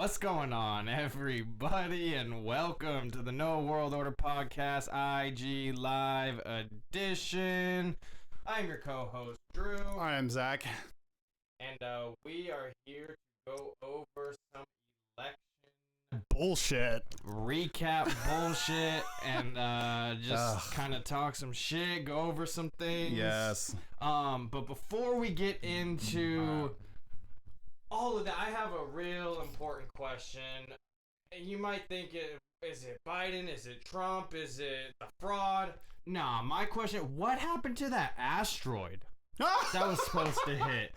What's going on, everybody, and welcome to the No World Order Podcast IG Live Edition. I'm your co-host, Drew. I am Zach. And we are here to go over some election Bullshit. recap bullshit and just kind of talk some shit, go over some things. Yes. But before we get into all of that, I have a real important question. You might think, is it Biden? Is it Trump? Is it the fraud? Nah, my question, what happened to that asteroid that was supposed to hit?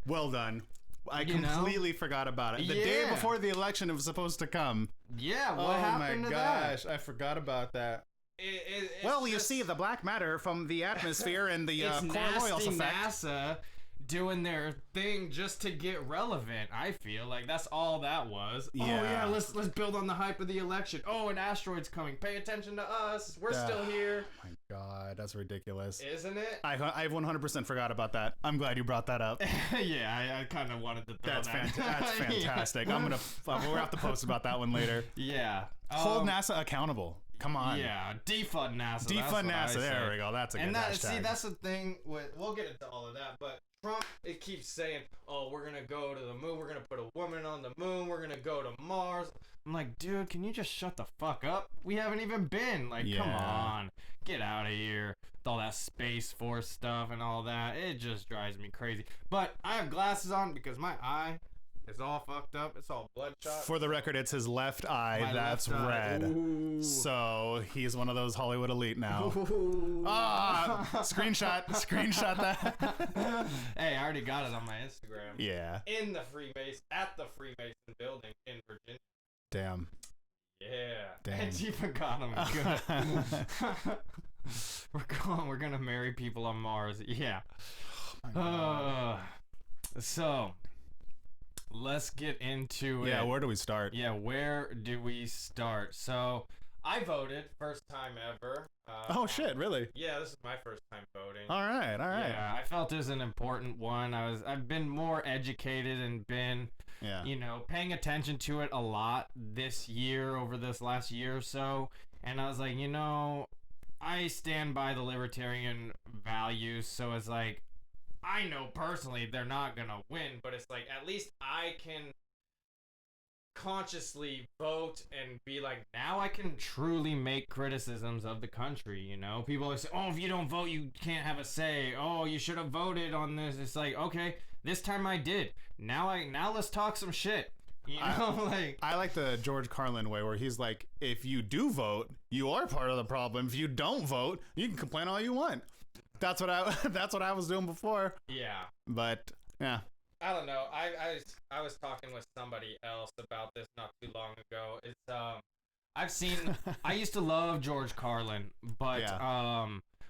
Well done. I completely forgot about it. The day before the election, it was supposed to come. Yeah, what happened to that? Oh my gosh, I forgot about that. Well, you see, the black matter from the atmosphere and the Coriolis effect. NASA doing their thing just to get relevant. I feel like that's all that was. Yeah. Oh yeah, let's build on the hype of the election. Oh, an asteroid's coming. Pay attention to us. We're still here. Oh my god, that's ridiculous. Isn't it? I 100% forgot about that. I'm glad you brought that up. Yeah, I kind of wanted to throw That's that. That's fantastic. Yeah. We'll have to post about that one later. Yeah. Hold NASA accountable. Come on. Yeah, defund NASA. Defund NASA. There we go. That's a good hashtag. See, that's the thing with. We'll get into all of that, but Trump, it keeps saying, "Oh, we're gonna go to the moon. We're gonna put a woman on the moon. We're gonna go to Mars." I'm like, dude, can you just shut the fuck up? We haven't even been. Like, come on, get out of here with all that Space Force stuff and all that. It just drives me crazy. But I have glasses on because my eye is all fucked up. It's all bloodshot. For the record, it's his left eye that's red. Ooh. So he's one of those Hollywood elite now. Ooh. Screenshot that. Hey, I already got it on my Instagram. Yeah. In the at the Freemason building in Virginia. Damn. Yeah. Dang. It's even got them good. We're gonna marry people on Mars. Yeah. So let's get into it. Yeah, where do we start? Yeah, where do we start? So I voted, first time ever. Oh shit, really? Yeah, this is my first time voting. All right. Yeah, I felt it was an important one. I've been more educated and been, paying attention to it a lot this year, over this last year or so. And I was like, I stand by the libertarian values, so it's like, I know personally they're not gonna win, but it's like, at least I can consciously vote and be like, now I can truly make criticisms of the country. People always say, oh, if you don't vote you can't have a say. Oh, you should have voted on this. It's like, okay, this time I did. Now let's talk some shit. I like the George Carlin way, where he's like, if you do vote, you are part of the problem. If you don't vote, you can complain all you want. That's what I was doing before. Yeah. But yeah. I don't know. I was talking with somebody else about this not too long ago. It's I used to love George Carlin, but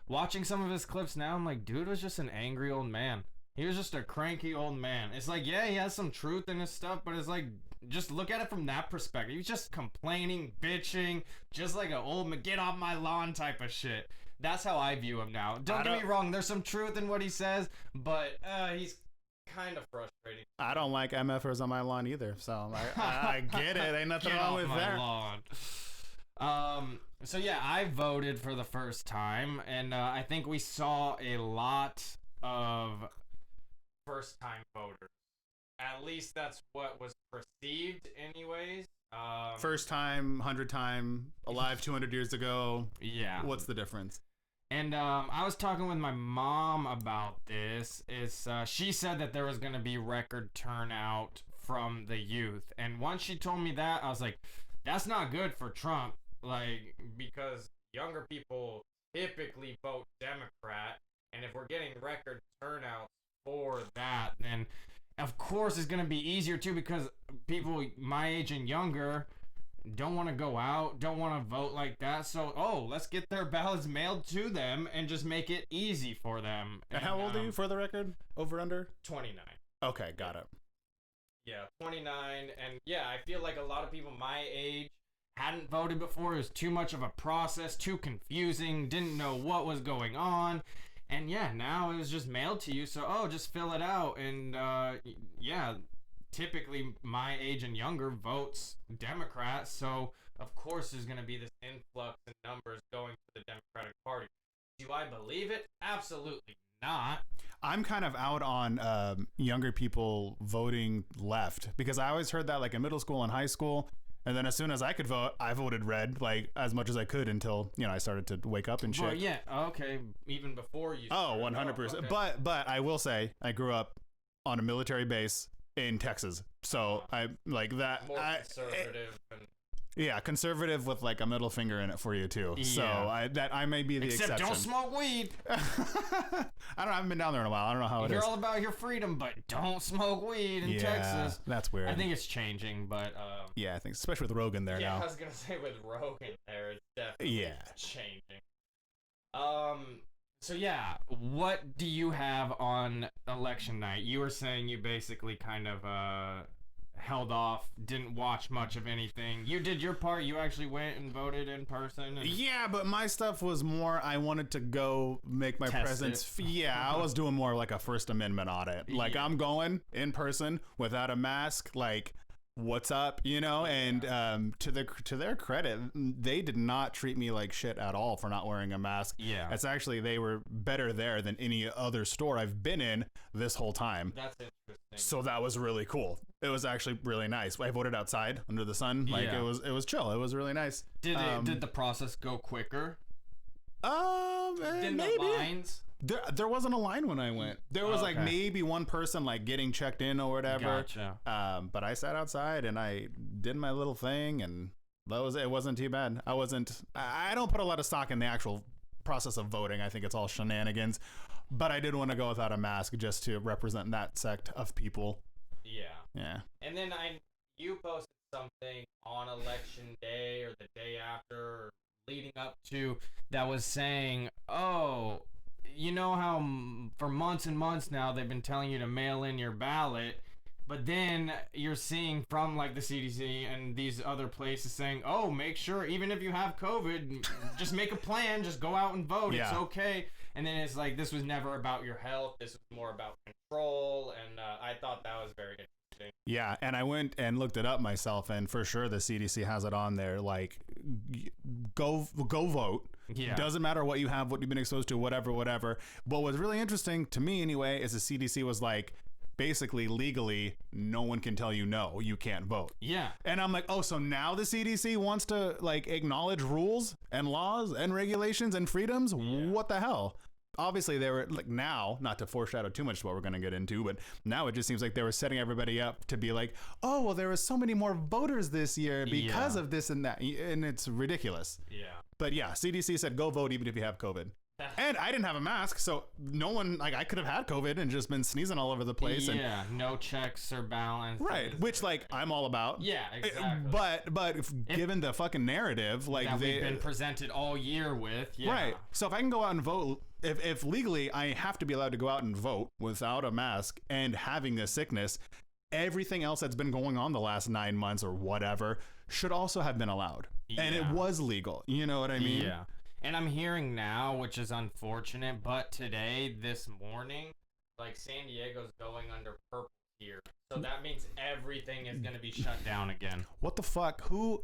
watching some of his clips now, I'm like, dude was just an angry old man. He was just a cranky old man. It's like, yeah, he has some truth in his stuff, but it's like, just look at it from that perspective. He's just complaining, bitching, just like an old get off my lawn type of shit. That's how I view him now. Don't get me wrong, there's some truth in what he says, but he's kind of frustrating. I don't like MFers on my lawn either, so I get it. Ain't nothing wrong with that. Lawn. So yeah, I voted for the first time, and I think we saw a lot of first-time voters. At least that's what was perceived, anyways. First time, 100 time, alive 200 years ago. Yeah. What's the difference? And I was talking with my mom about this. She said that there was going to be record turnout from the youth. And once she told me that, I was like, that's not good for Trump. Like, because younger people typically vote Democrat. And if we're getting record turnouts for that, then of course it's going to be easier too, because people my age and younger don't want to go out, don't want to vote like that. So, let's get their ballots mailed to them and just make it easy for them. And how old are you, for the record? Over, under? 29. Okay, got it. Yeah, 29. And yeah, I feel like a lot of people my age hadn't voted before. It was too much of a process, too confusing, didn't know what was going on. And yeah, now it was just mailed to you. So, just fill it out. And yeah, typically my age and younger votes Democrat, so of course there's going to be this influx in numbers going to the Democratic Party. Do I believe it? Absolutely not. I'm kind of out on younger people voting left because I always heard that like in middle school and high school. And then as soon as I could vote, I voted red, like as much as I could until, I started to wake up and shit. Well, yeah, okay, even before you. Oh, 100%. Okay. But I will say I grew up on a military base in Texas. So I like that. More conservative. Conservative with like a middle finger in it for you too. Yeah. So I may be the exception. Except don't smoke weed. I haven't been down there in a while. I don't know how it is. You're all about your freedom, but don't smoke weed in Texas. That's weird. I think it's changing, but yeah, I think especially with Rogan there now. Yeah, I was gonna say with Rogan there, it's definitely changing. So yeah, what do you have on election night? You were saying you basically kind of held off, didn't watch much of anything. You did your part. You actually went and voted in person. Yeah, but my stuff was more I wanted to go make my presence. I was doing more like a First Amendment audit. Like I'm going in person without a mask, like what's up, and to their credit, they did not treat me like shit at all for not wearing a mask. It's actually, they were better there than any other store I've been in this whole time. That's interesting. So that was really cool. It was actually really nice. I voted outside under the sun. Like it was chill. It was really nice. Did the process go quicker? Maybe. The lines? There wasn't a line when I went. There was like maybe one person like getting checked in or whatever. Gotcha. But I sat outside and I did my little thing, and it wasn't too bad. I don't put a lot of stock in the actual process of voting. I think it's all shenanigans. But I did want to go without a mask just to represent that sect of people. Yeah. And then you posted something on election day or the day after or leading up to that was saying, oh, you know how for months and months now they've been telling you to mail in your ballot, but then you're seeing from like the CDC and these other places saying, oh, make sure even if you have COVID, just make a plan, just go out and vote. It's okay. And then it's like, this was never about your health. This was more about control. And I thought that was very interesting. Yeah. And I went and looked it up myself, and for sure the CDC has it on there. Like, go vote. Yeah. Doesn't matter what you have, what you've been exposed to, whatever. What was really interesting to me anyway is the CDC was like, basically legally, no one can tell you no, you can't vote. Yeah. And I'm like, oh, so now the CDC wants to like acknowledge rules and laws and regulations and freedoms? Yeah. What the hell? Obviously, they were like, now, not to foreshadow too much what we're going to get into, but now it just seems like they were setting everybody up to be like, oh, well, there were so many more voters this year because of this and that. And it's ridiculous. Yeah. But yeah, CDC said go vote even if you have COVID. And I didn't have a mask, so no one, like, I could have had COVID and just been sneezing all over the place. Yeah, and no checks or balance. Right, which, like, I'm all about. Yeah, exactly. But given the fucking narrative, like, that we've been presented all year with. Yeah. Right, so if I can go out and vote, if legally I have to be allowed to go out and vote without a mask and having this sickness, everything else that's been going on the last 9 months or whatever should also have been allowed. Yeah. And it was legal. You know what I mean? Yeah. And I'm hearing now, which is unfortunate, but today, this morning, like San Diego's going under purple here. So that means everything is going to be shut down again. What the fuck? Who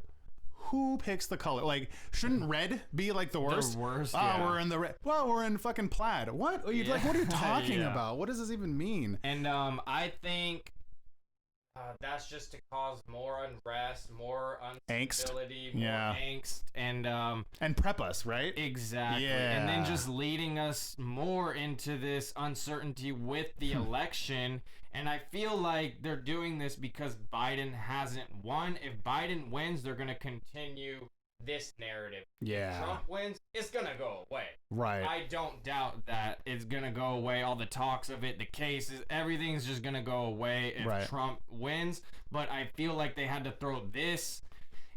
picks the color? Like, shouldn't red be like the worst? The worst, we're in the red. Well, we're in fucking plaid. What? Like, what are you talking about? What does this even mean? And I think that's just to cause more unrest, more instability, more angst, and prep us, right? Exactly. Yeah. And then just leading us more into this uncertainty with the election. And I feel like they're doing this because Biden hasn't won. If Biden wins, they're going to continue this narrative. Yeah. If Trump wins, it's going to go away. Right. I don't doubt that it's going to go away. All the talks of it, the cases, everything's just going to go away if Trump wins. But I feel like they had to throw this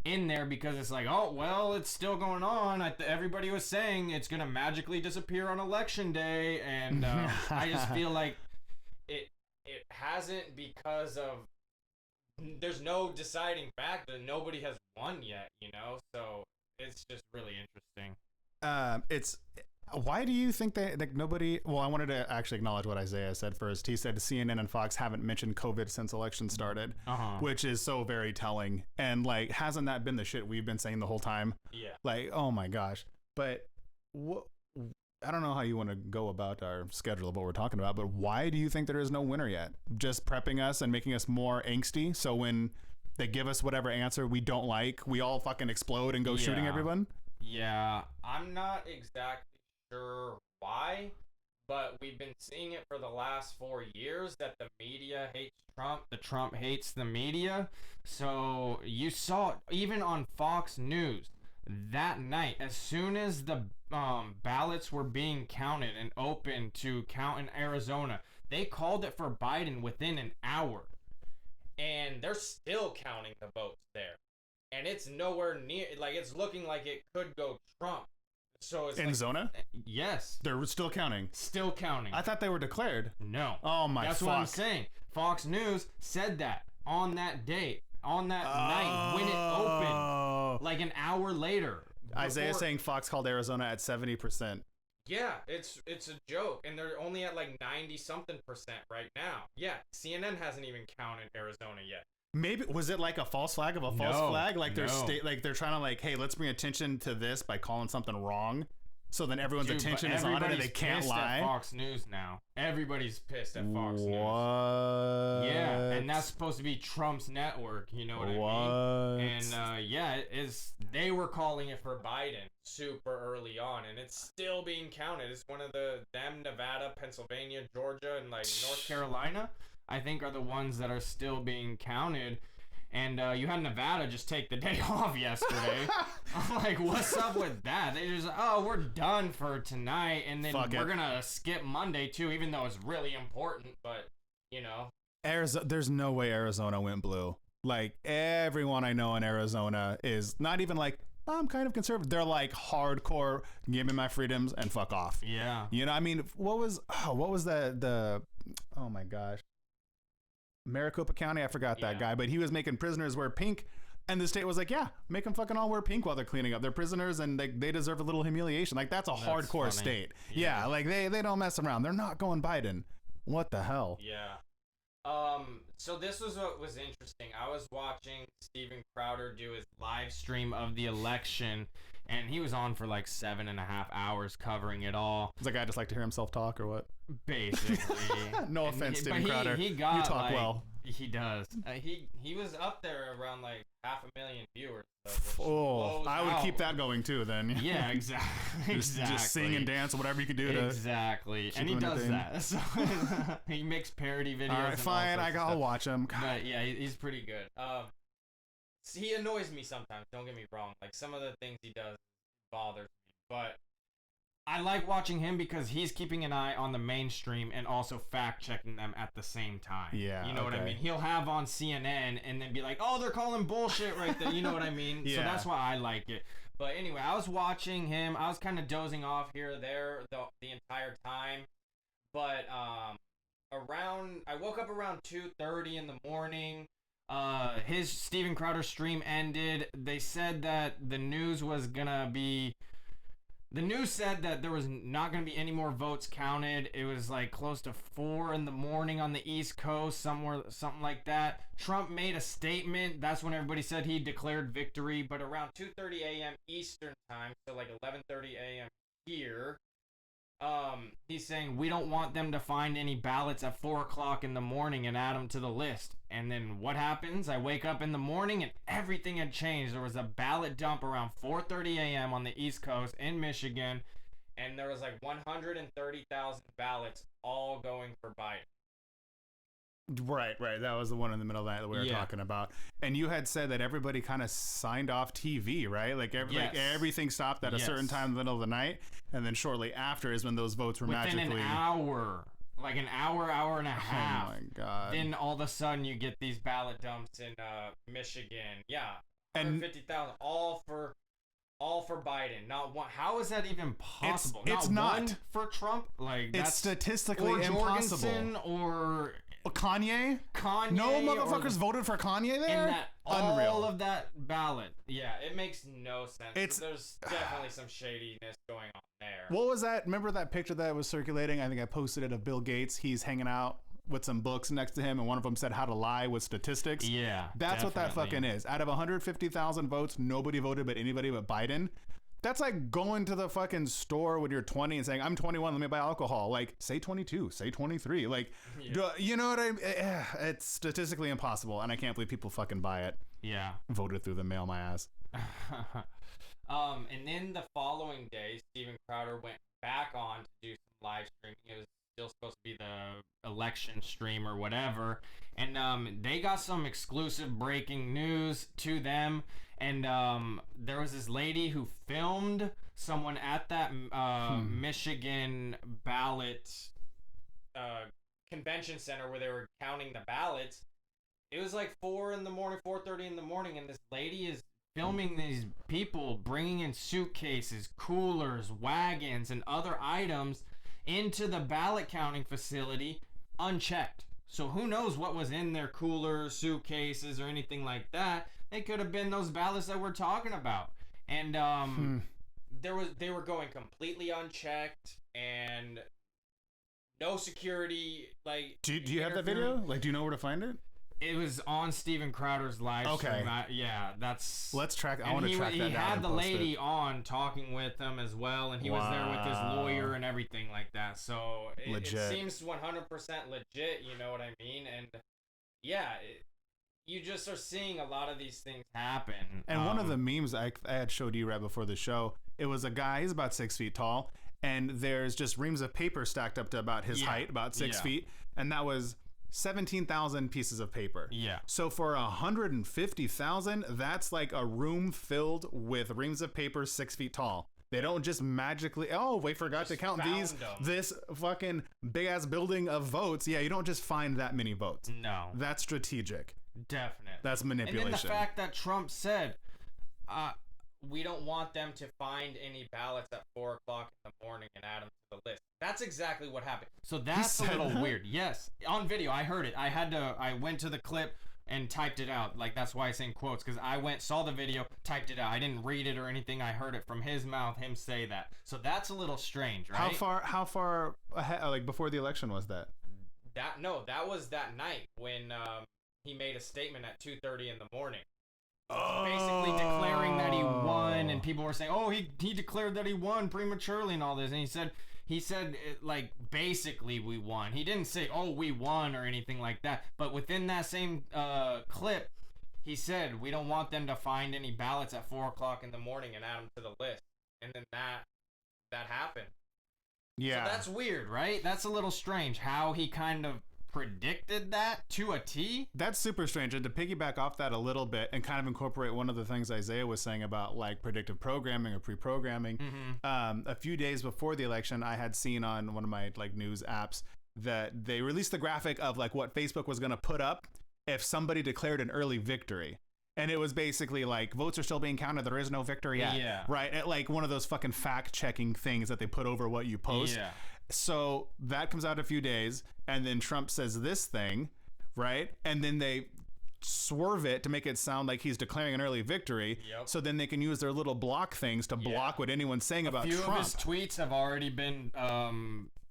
in there because it's like, oh, well, it's still going on. Everybody was saying it's going to magically disappear on election day. And I just feel like it hasn't because of there's no deciding factor. Nobody has won yet, So it's just really interesting. Why do you think that like nobody? Well, I wanted to actually acknowledge what Isaiah said first. He said CNN and Fox haven't mentioned COVID since election started, which is so very telling. And like, hasn't that been the shit we've been saying the whole time? Yeah. Like, oh my gosh. But what? I don't know how you want to go about our schedule of what we're talking about, but why do you think there is no winner yet? Just prepping us and making us more angsty, so when they give us whatever answer we don't like, we all fucking explode and go shooting everyone? Yeah, I'm not exactly sure why, but we've been seeing it for the last 4 years that the media hates Trump, the Trump hates the media. So you saw even on Fox News that night, as soon as the ballots were being counted and open to count in Arizona, they called it for Biden within an hour, and they're still counting the votes there, and it's nowhere near, like, it's looking like it could go Trump. So it's in Zona? Yes. They're still counting. Still counting. I thought they were declared. No. Oh my That's fuck. what I'm saying. Fox News said that on that date, on that night when it opened, like an hour later. Isaiah saying Fox called Arizona at 70%. Yeah, it's a joke, and they're only at like 90-something% right now. Yeah, CNN hasn't even counted Arizona yet. Maybe was it like a false flag of a false flag? Like they're they're trying to like, hey, let's bring attention to this by calling something wrong, so then everyone's attention is on it and they can't lie. At Fox News now. Everybody's pissed at Fox News. What? Yeah, and that's supposed to be Trump's network. You know what I mean? And yeah, they were calling it for Biden super early on, and it's still being counted. It's one of them, Nevada, Pennsylvania, Georgia, and like North Carolina, I think, are the ones that are still being counted. And you had Nevada just take the day off yesterday. I'm like, what's up with that? They just, we're done for tonight, and then we're gonna skip Monday too, even though it's really important. But you know, Arizona, there's no way Arizona went blue. Like, everyone I know in Arizona is not even like, I'm kind of conservative. They're like hardcore, give me my freedoms and fuck off. Yeah. You know, I mean, what was the oh my gosh, Maricopa County, I forgot that guy, but he was making prisoners wear pink, and the state was like, yeah, make them fucking all wear pink while they're cleaning up. They're prisoners, and they deserve a little humiliation. Like, that's hardcore funny. State. Yeah, like they don't mess around. They're not going Biden. What the hell? Yeah. So this was what was interesting. I was watching Steven Crowder do his live stream of the election, and he was on for like 7.5 hours covering it all. Does that guy just like to hear himself talk or what? Basically. No offense, Steven Crowder. He got, you talk like, well. He does. He was up there around like 500,000 viewers. I would keep that going too then. Yeah, exactly. Just sing and dance, whatever you can do exactly. And he does that. So he makes parody videos. All right, fine. I'll watch him. But yeah, he's pretty good. He annoys me sometimes. Don't get me wrong. Like, some of the things he does bothers me, but I like watching him because he's keeping an eye on the mainstream and also fact checking them at the same time. Yeah, you know what I mean? He'll have on CNN and then be like, oh, they're calling bullshit right there. You know what I mean? Yeah. So that's why I like it. But anyway, I was watching him. I was kind of dozing off here or there the entire time. But I woke up around 2:30 in the morning. His Steven Crowder stream ended. They said that the news said that there was not going to be any more votes counted. It was like close to 4 in the morning on the East Coast, something like that. Trump made a statement. That's when everybody said he declared victory. But around 2:30 a.m. Eastern time, so like 11:30 a.m. here, he's saying we don't want them to find any ballots at 4 o'clock in the morning and add them to the list. And then what happens? I wake up in the morning and everything had changed. There was a ballot dump around 4:30 a.m. on the East Coast in Michigan, and there was like 130,000 ballots all going for Biden. Right. That was the one in the middle of the night that we were talking about. And you had said that everybody kind of signed off TV, right? Like, everything stopped at a certain time in the middle of the night, and then shortly after is when those votes were magically... Within an hour. Like an hour and a half. Oh my God. Then all of a sudden you get these ballot dumps in Michigan. Yeah. 150,000 all for Biden. Not one. How is that even possible? It's not one for Trump. Like, that's statistically or impossible. Jorgensen or Kanye? Kanye. No motherfuckers voted for Kanye there? And that Unreal. All of that ballot. Yeah, it makes no sense. There's definitely some shadiness going on there. What was that? Remember that picture that was circulating? I think I posted it of Bill Gates. He's hanging out with some books next to him, and one of them said how to lie with statistics. Yeah, that's what that fucking is. Out of 150,000 votes, nobody voted but anybody but Biden. That's like going to the fucking store when you're 20 and saying, I'm 21, let me buy alcohol. Like, say 22, say 23. Like, you know what I mean? It's statistically impossible, and I can't believe people fucking buy it. Yeah. Voted through the mail, my ass. And then the following day, Steven Crowder went back on to do some live streaming. It was still supposed to be the election stream or whatever. And they got some exclusive breaking news to them. And there was this lady who filmed someone at that Michigan ballot convention center where they were counting the ballots. It was like 4 in the morning, 4:30 in the morning, and this lady is filming these people bringing in suitcases, coolers, wagons, and other items into the ballot counting facility unchecked. So who knows what was in their coolers, suitcases, or anything like that. They could have been those ballots that we're talking about. And they were going completely unchecked and no security. Like, do you have that video? Like, do you know where to find it? It was on Steven Crowder's live stream. Yeah, that's... Let's track... I want to track that down. He had the lady on talking with him as well, and he was there with his lawyer and everything like that. So it seems 100% legit, you know what I mean? And yeah, you just are seeing a lot of these things happen. And one of the memes I had showed you right before the show, it was a guy, he's about 6 feet tall, and there's just reams of paper stacked up to about his height, about 6 feet, and that was 17,000 pieces of paper. Yeah. So for 150,000, that's like a room filled with reams of paper 6 feet tall. They don't just magically, we forgot to count this fucking big ass building of votes. Yeah, you don't just find that many votes. No. That's strategic. Definitely. That's manipulation. And then the fact that Trump said, we don't want them to find any ballots at 4 o'clock in the morning and add them to the list. That's exactly what happened. So that's a little weird. Yes. On video, I heard it. I went to the clip and typed it out. Like, that's why I say in quotes, because I saw the video, typed it out. I didn't read it or anything. I heard it from his mouth, him say that. So that's a little strange, right? How far ahead, like before the election was that? That was that night when he made a statement at 2:30 in the morning. Basically declaring that he won, and people were saying, he declared that he won prematurely and all this, and he said like, basically we won. He didn't say, we won or anything like that, but within that same clip, he said, we don't want them to find any ballots at 4 o'clock in the morning and add them to the list. And then that happened. Yeah. So that's weird, right? That's a little strange how he kind of predicted that to a T. That's super strange. And to piggyback off that a little bit and kind of incorporate one of the things Isaiah was saying about like predictive programming or pre-programming, a few days before the election, I had seen on one of my like news apps that they released the graphic of like what Facebook was going to put up if somebody declared an early victory. And it was basically like, votes are still being counted. There is no victory yet. Yeah. Right. Like one of those fucking fact checking things that they put over what you post. Yeah. So that comes out a few days, and then Trump says this thing, right? And then they swerve it to make it sound like he's declaring an early victory. Yep. So then they can use their little block things to block what anyone's saying about Trump. A few of his tweets have already been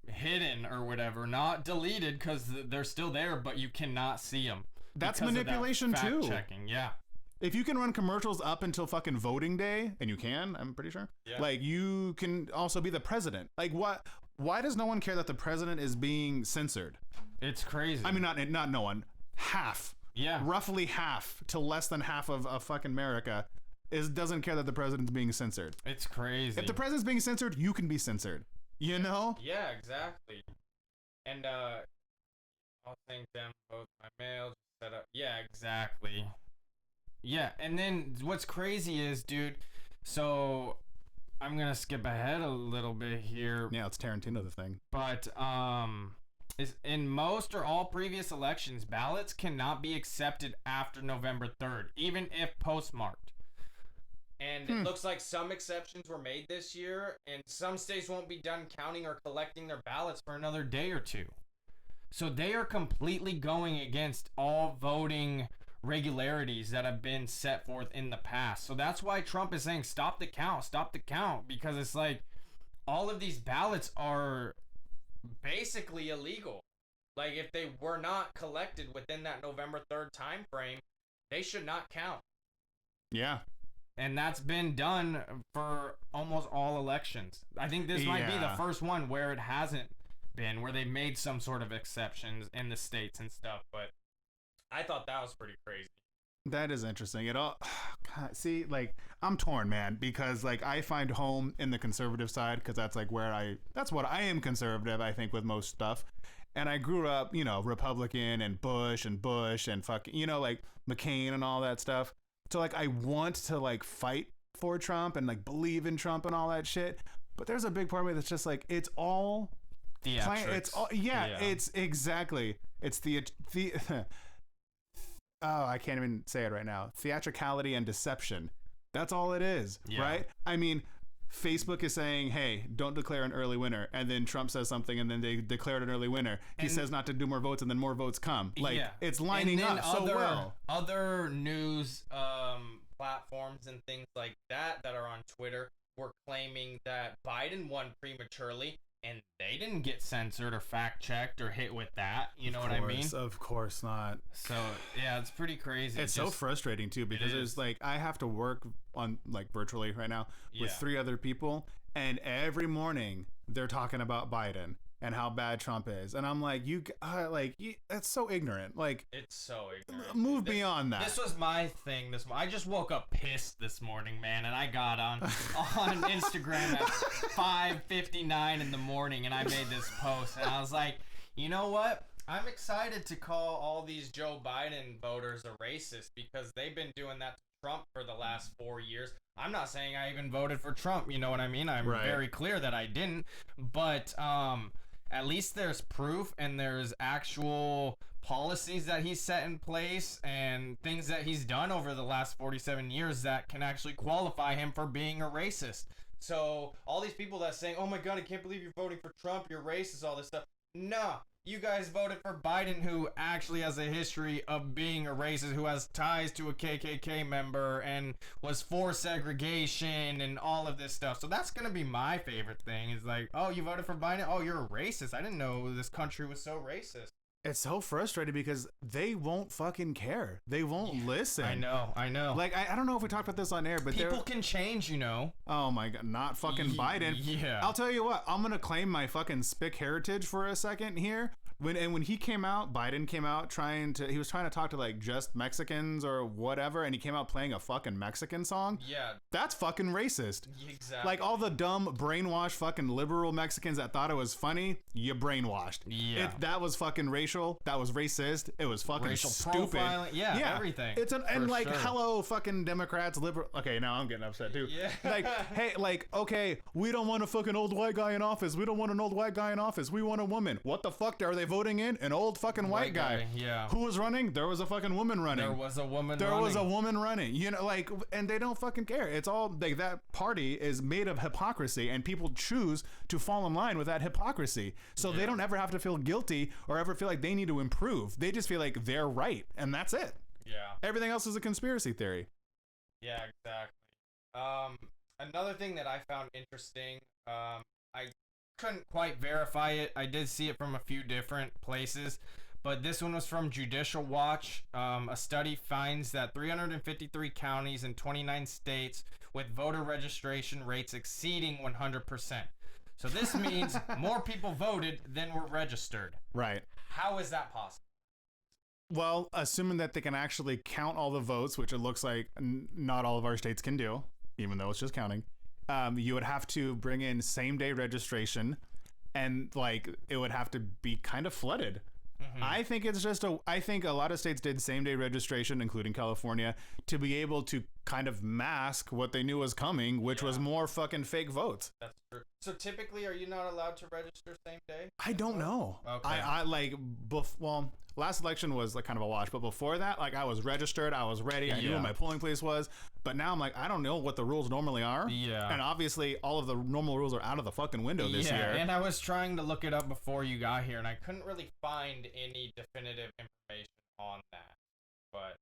hidden or whatever, not deleted because they're still there, but you cannot see them. That's manipulation too. Fact-checking, yeah. If you can run commercials up until fucking voting day, and you can, I'm pretty sure, like you can also be the president. Like what? Why does no one care that the president is being censored? It's crazy. I mean, not no one. Half. Yeah. Roughly half to less than half of fucking America doesn't care that the president's being censored. It's crazy. If the president's being censored, you can be censored. You know? Yeah, exactly. And I'll thank them both my mail set up. Yeah, exactly. Yeah, and then what's crazy is, dude, so I'm gonna skip ahead a little bit here. Yeah, it's Tarantino the thing. But in most or all previous elections, ballots cannot be accepted after November 3rd, even if postmarked. And it looks like some exceptions were made this year, and some states won't be done counting or collecting their ballots for another day or two. So they are completely going against all voting regularities that have been set forth in the past. So that's why Trump is saying stop the count, because it's like all of these ballots are basically illegal. Like, if they were not collected within that November 3rd time frame, they should not count. Yeah. And that's been done for almost all elections. I think this might be the first one where it hasn't been, where they made some sort of exceptions in the states and stuff. But I thought that was pretty crazy. That is interesting. It all, God, see, like, I'm torn, man, because like I find home in the conservative side, because that's like that's what I am conservative, I think, with most stuff. And I grew up, you know, Republican and Bush and fucking, you know, like McCain and all that stuff. So like I want to like fight for Trump and like believe in Trump and all that shit. But there's a big part of me that's just like, it's all theatrics. It's all, it's exactly. It's the oh, I can't even say it right now. Theatricality and deception. That's all it is, right? I mean, Facebook is saying, hey, don't declare an early winner. And then Trump says something, and then they declared an early winner. He says not to do more votes, and then more votes come. Like, it's lining up so well. Other news platforms and things like that are on Twitter were claiming that Biden won prematurely, and they didn't get censored or fact-checked or hit with that. You know what I mean? Of course not. So, yeah, it's pretty crazy. It's so frustrating, too, because it's like I have to work on like virtually right now with 3 other people, and every morning they're talking about Biden and how bad Trump is. And I'm like, that's so ignorant. Like, it's so ignorant. Move beyond that. This was my thing. I just woke up pissed this morning, man, and I got on Instagram at 5:59 in the morning, and I made this post, and I was like, you know what? I'm excited to call all these Joe Biden voters a racist, because they've been doing that to Trump for the last 4 years. I'm not saying I even voted for Trump, you know what I mean? I'm very clear that I didn't, but at least there's proof, and there's actual policies that he's set in place and things that he's done over the last 47 years that can actually qualify him for being a racist. So all these people that saying, oh my God, I can't believe you're voting for Trump, you're racist, all this stuff. No, you guys voted for Biden, who actually has a history of being a racist, who has ties to a KKK member and was for segregation and all of this stuff. So that's going to be my favorite thing, is like, oh, you voted for Biden? Oh, you're a racist. I didn't know this country was so racist. It's so frustrating because they won't fucking care. They won't listen. I know. Like, I don't know if we talked about this on air, but people can change, you know. Oh my God, not fucking Biden. Yeah. I'll tell you what, I'm going to claim my fucking spick heritage for a second here. When he came out, Biden came out he was trying to talk to like just Mexicans or whatever, and he came out playing a fucking Mexican song. Yeah. That's fucking racist. Exactly. Like all the dumb brainwashed fucking liberal Mexicans that thought it was funny, you brainwashed. Yeah. That was fucking racial. That was racist. It was fucking racial stupid. Profiling. Yeah, everything. Hello fucking Democrats, liberal. Okay, now I'm getting upset too. Yeah. Like, hey, like, okay, we don't want a fucking old white guy in office. We don't want an old white guy in office. We want a woman. What the fuck are they voting in? An old fucking white guy. Yeah. Who was running? There was a fucking woman running. There was a woman running. You know, like, and they don't fucking care. It's all like that party is made of hypocrisy, and people choose to fall in line with that hypocrisy. So they don't ever have to feel guilty or ever feel like they need to improve. They just feel like they're right, and that's it. Yeah. Everything else is a conspiracy theory. Yeah, exactly. Another thing that I found interesting, I couldn't quite verify it. I did see it from a few different places, but this one was from Judicial Watch. A study finds that 353 counties in 29 states with voter registration rates exceeding 100%. So this means more people voted than were registered. Right. How is that possible? Well, assuming that they can actually count all the votes, which it looks like not all of our states can do, even though it's just counting. You would have to bring in same-day registration, and like it would have to be kind of flooded. Mm-hmm. I think a lot of states did same-day registration, including California, to be able to kind of mask what they knew was coming, which was more fucking fake votes. That's true. So typically, are you not allowed to register same day? I don't know. Okay. I like, well, last election was like kind of a wash, but before that, like I was registered, I was ready, I knew where my polling place was. But now I'm like, I don't know what the rules normally are. Yeah. And obviously, all of the normal rules are out of the fucking window this year. And I was trying to look it up before you got here, and I couldn't really find any definitive information on that. But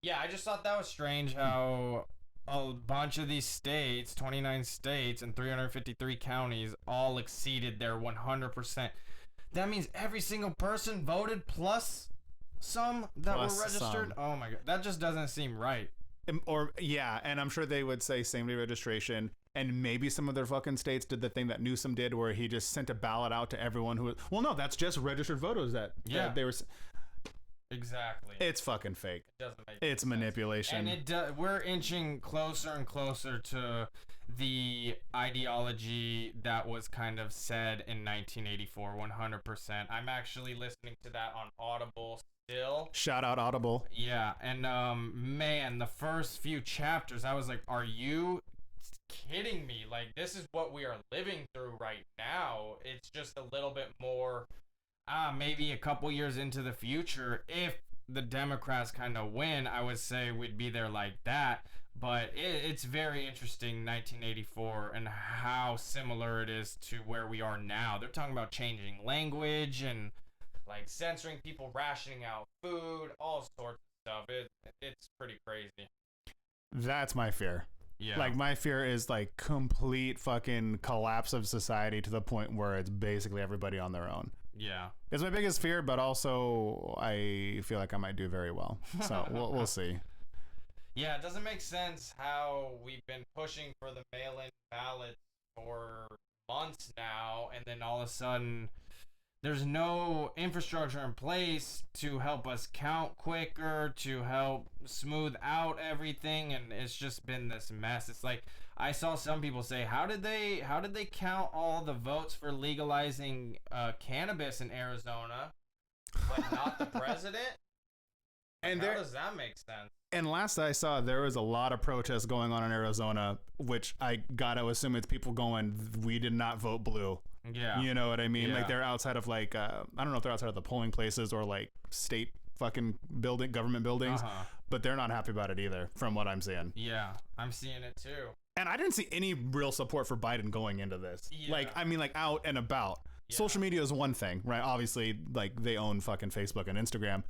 Yeah, I just thought that was strange how a bunch of these states, 29 states and 353 counties, all exceeded their 100%. That means every single person voted plus some that Plus were registered. some. Oh my god, that just doesn't seem right. Or yeah, and I'm sure they would say same day registration. And maybe some of their fucking states did the thing that Newsom did, where he just sent a ballot out to everyone who. Well, no, that's just registered voters. That they were. Exactly. It's fucking fake. It doesn't make It's sense. manipulation. And we're inching closer and closer to the ideology that was kind of said in 1984, 100%. I'm actually listening to that on Audible still. Shout out Audible. Yeah, and man, the first few chapters, I was like, are you kidding me? Like, this is what we are living through right now. It's just a little bit more, maybe a couple years into the future, if the Democrats kind of win, I would say we'd be there like that. But it's very interesting, 1984, and how similar it is to where we are now. They're talking about changing language and like censoring people, rationing out food, all sorts of stuff. It's pretty crazy. That's my fear. Yeah. Like, my fear is like complete fucking collapse of society to the point where it's basically everybody on their own. Yeah. It's my biggest fear, but also I feel like I might do very well. So we'll see. Yeah, it doesn't make sense how we've been pushing for the mail-in ballots for months now, and then all of a sudden there's no infrastructure in place to help us count quicker, to help smooth out everything, and it's just been this mess. It's like, I saw some people say, how did they count all the votes for legalizing cannabis in Arizona, but not the president? And how does that make sense? And last I saw, there was a lot of protests going on in Arizona, which I gotta assume it's people going, we did not vote blue. Yeah. You know what I mean? Yeah. Like, they're outside of like, I don't know if they're outside of the polling places or like state fucking government buildings, but they're not happy about it either, from what I'm seeing. Yeah, I'm seeing it too. And I didn't see any real support for Biden going into this. Yeah. Like, I mean, like out and about. Yeah. Social media is one thing, right? Obviously, like they own fucking Facebook and Instagram.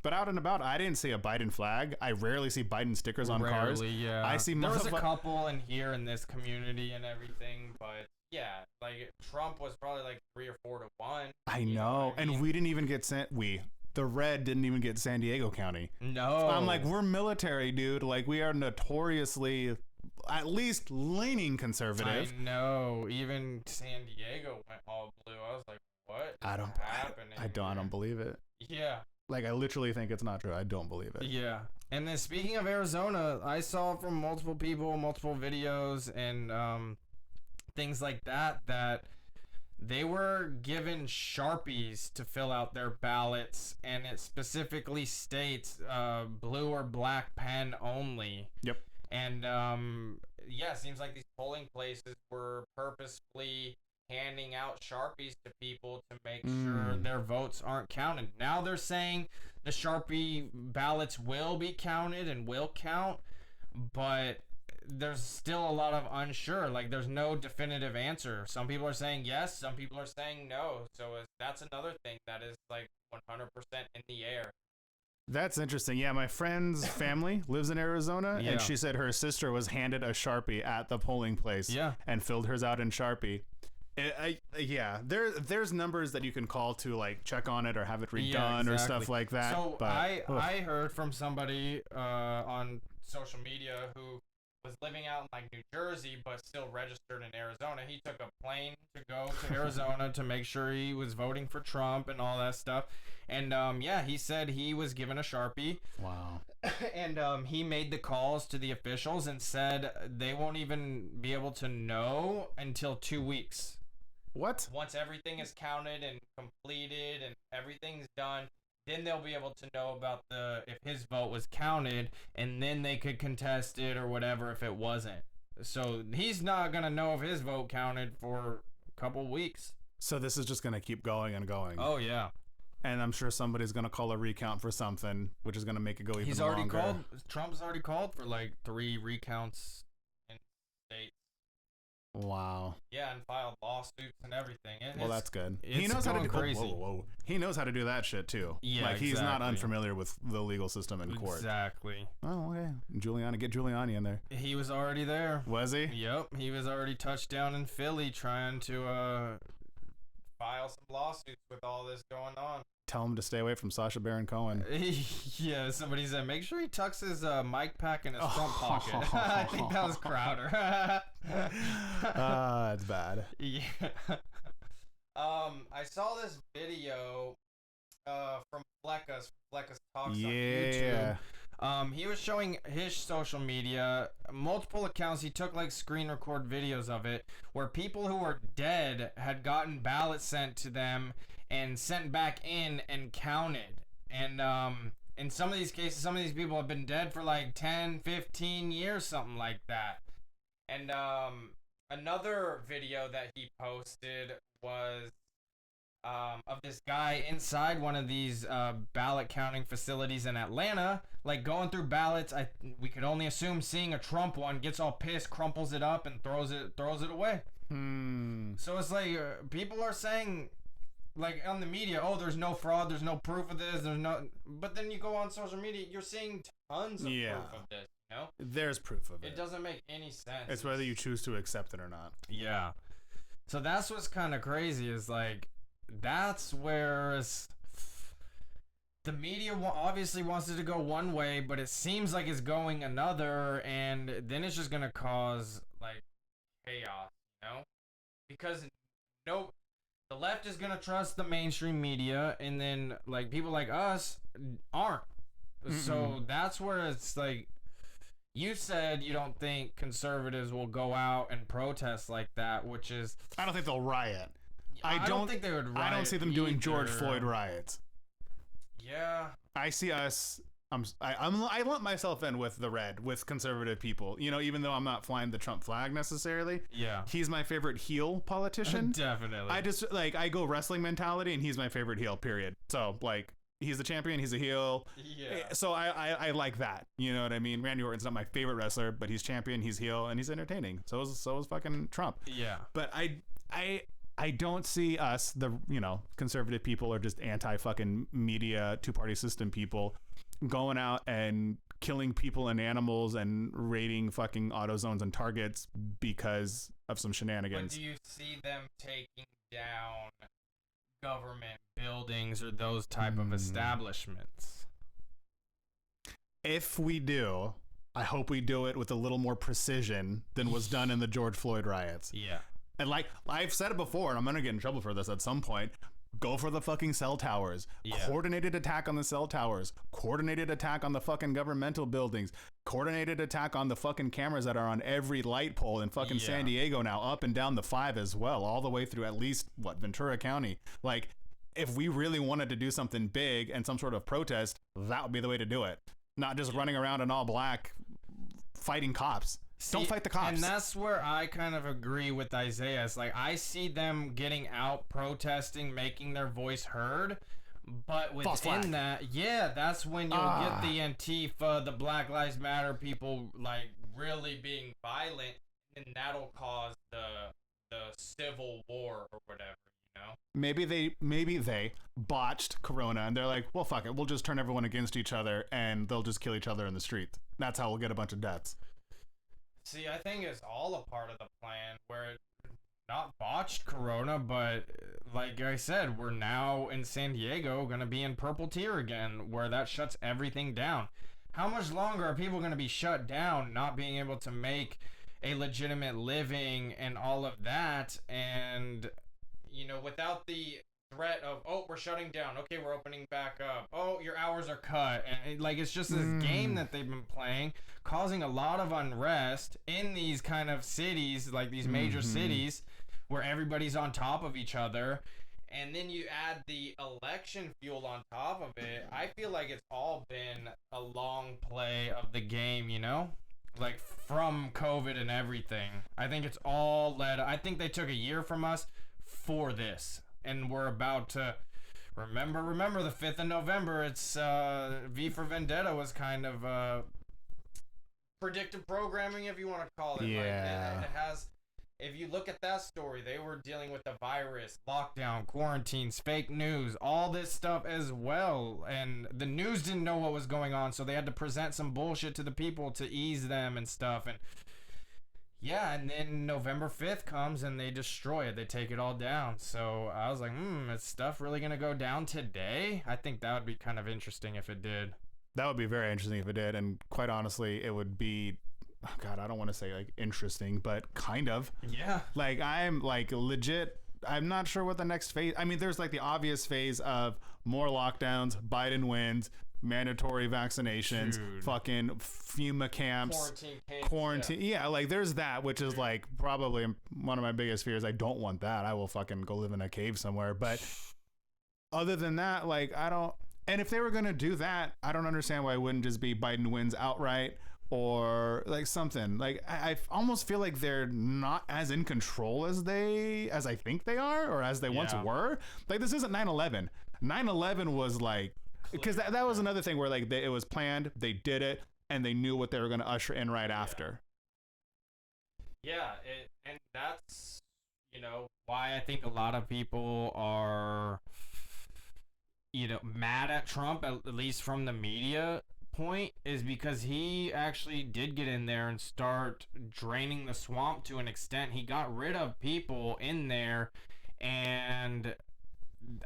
But out and about, I didn't see a Biden flag. I rarely see Biden stickers on cars. Yeah. I see there was a couple in here in this community and everything, but yeah, like Trump was probably like 3 or 4 to 1. I know. And we didn't even get the red didn't even get San Diego County. No. I'm like, we're military, dude. Like, we are notoriously at least leaning conservative. I know. Even San Diego went all blue. I was like, what? I don't believe it. Yeah. Like, I literally think it's not true. I don't believe it. Yeah. And then speaking of Arizona, I saw from multiple people, multiple videos, and things like that, that they were given Sharpies to fill out their ballots, and it specifically states blue or black pen only. Yep. And yeah, it seems like these polling places were purposefully handing out Sharpies to people to make sure their votes aren't counted. Now they're saying the Sharpie ballots will be counted and will count, but there's still a lot of unsure. Like, there's no definitive answer. Some people are saying yes, some people are saying no. So that's another thing that is like 100% in the air. That's interesting. Yeah, my friend's family lives in Arizona, and she said her sister was handed a Sharpie at the polling place and filled hers out in Sharpie. There's numbers that you can call to like check on it or have it redone or stuff like that. So but, I heard from somebody on social media who was living out in like New Jersey but still registered in Arizona. He took a plane to go to Arizona to make sure he was voting for Trump and all that stuff. And he said he was given a Sharpie. Wow. And he made the calls to the officials and said they won't even be able to know until 2 weeks. What? Once everything is counted and completed and everything's done, then they'll be able to know about if his vote was counted, and then they could contest it or whatever if it wasn't. So he's not gonna know if his vote counted for a couple weeks. So this is just gonna keep going and going. Oh yeah. And I'm sure somebody's gonna call a recount for something, which is gonna make it go even longer. Trump's already called for like 3 recounts in states. Wow. Yeah, and filed lawsuits and everything. Well, that's good. He knows how to do. Crazy. Whoa. He knows how to do that shit too. Yeah, like he's not unfamiliar with the legal system in court. Exactly. Oh, okay. Get Giuliani in there. He was already there. Was he? Yep, he was already touched down in Philly trying to file some lawsuits with all this going on. Tell him to stay away from Sacha Baron Cohen. Yeah, somebody said make sure he tucks his mic pack in his front pocket. I think that was Crowder. That's bad. Yeah. I saw this video from Fleckus Talks on YouTube. He was showing his social media, multiple accounts. He took like screen record videos of it where people who were dead had gotten ballots sent to them and sent back in and counted. And in some of these cases, some of these people have been dead for like 10, 15 years, something like that. And another video that he posted was of this guy inside one of these ballot counting facilities in Atlanta, like going through ballots. We could only assume seeing a Trump one, gets all pissed, crumples it up, and throws it away. So it's like people are saying, like on the media, oh, there's no fraud, there's no proof of this, but then you go on social media, you're seeing tons of proof of this. You know? There's proof of it. It doesn't make any sense. It's whether you choose to accept it or not. Yeah. So that's what's kind of crazy is like. That's where the media obviously wants it to go one way, but it seems like it's going another, and then it's just gonna cause like chaos, you know? Because the left is gonna trust the mainstream media, and then like people like us aren't. So that's where it's like. You said you don't think conservatives will go out and protest like that, which is. I don't think they'll riot. I don't think they would riot. I don't see them doing George Floyd riots. Yeah. I see us. I lump myself in with with conservative people. You know, even though I'm not flying the Trump flag necessarily. Yeah. He's my favorite heel politician. Definitely. I just I go wrestling mentality, and he's my favorite heel. Period. So like. He's the champion. He's a heel. Yeah. So I like that. You know what I mean? Randy Orton's not my favorite wrestler, but he's champion. He's heel, and he's entertaining. So is fucking Trump. Yeah. But I don't see us, the conservative people or just anti fucking media 2-party system people, going out and killing people and animals and raiding fucking auto zones and targets because of some shenanigans. But do you see them taking down government buildings or those type of establishments? If we do, I hope we do it with a little more precision than was done in the George Floyd riots. Yeah. And like I've said it before, and I'm gonna get in trouble for this at some point, go for the fucking cell towers. Yeah. Coordinated attack on the cell towers. Coordinated attack on the fucking governmental buildings. Coordinated attack on the fucking cameras that are on every light pole in fucking San Diego now, up and down the 5 as well, all the way through at least, Ventura County. Like, if we really wanted to do something big and some sort of protest, that would be the way to do it. Not just running around in all black fighting cops. Don't fight the cops. And that's where I kind of agree with Isaiah. It's like I see them getting out, protesting, making their voice heard. But within that, that's when you'll get the Antifa, the Black Lives Matter people like really being violent, and that'll cause the civil war or whatever, you know? Maybe they botched Corona and they're like, well, fuck it, we'll just turn everyone against each other and they'll just kill each other in the streets. That's how we'll get a bunch of deaths. See, I think it's all a part of the plan where it not botched Corona, but like I said, we're now in San Diego going to be in purple tier again, where that shuts everything down. How much longer are people going to be shut down, not being able to make a legitimate living and all of that? And, without the threat of, oh, we're shutting down. Okay, we're opening back up. Oh, your hours are cut. And it's just this game that they've been playing, causing a lot of unrest in these kind of cities, like these major cities, where everybody's on top of each other. And then you add the election fuel on top of it. I feel like it's all been a long play of the game, like from COVID and everything. I think it's all I think they took a year from us for this. And we're about to remember the 5th of November. It's V for Vendetta was kind of predictive programming, if you want to call it. Yeah. Like, it has if you look at that story, they were dealing with the virus, lockdown, quarantines, fake news, all this stuff as well. And the news didn't know what was going on, so they had to present some bullshit to the people to ease them and stuff. And yeah, and then November 5th comes and they destroy it. They take it all down. So I was like, is stuff really going to go down today? I think that would be kind of interesting if it did. That would be very interesting if it did. And quite honestly, it would be, oh God, I don't want to say like interesting, but kind of. Yeah. Like I'm like legit. I'm not sure what the next phase. I mean, there's like the obvious phase of more lockdowns, Biden wins, mandatory vaccinations, fucking FEMA camps, quarantine. Yeah, like there's that, which is like probably one of my biggest fears. I don't want that. I will fucking go live in a cave somewhere. But other than that, like I don't. And if they were gonna do that, I don't understand why it wouldn't just be Biden wins outright or like something. Like I almost feel like they're not as in control as I think they are, or as they once were. Like this isn't 9/11. 9/11 was like. Because that was another thing where like it was planned, they did it, and they knew what they were going to usher in right after. Yeah, and that's, why I think a lot of people are, mad at Trump, at least from the media point, is because he actually did get in there and start draining the swamp to an extent. He got rid of people in there, and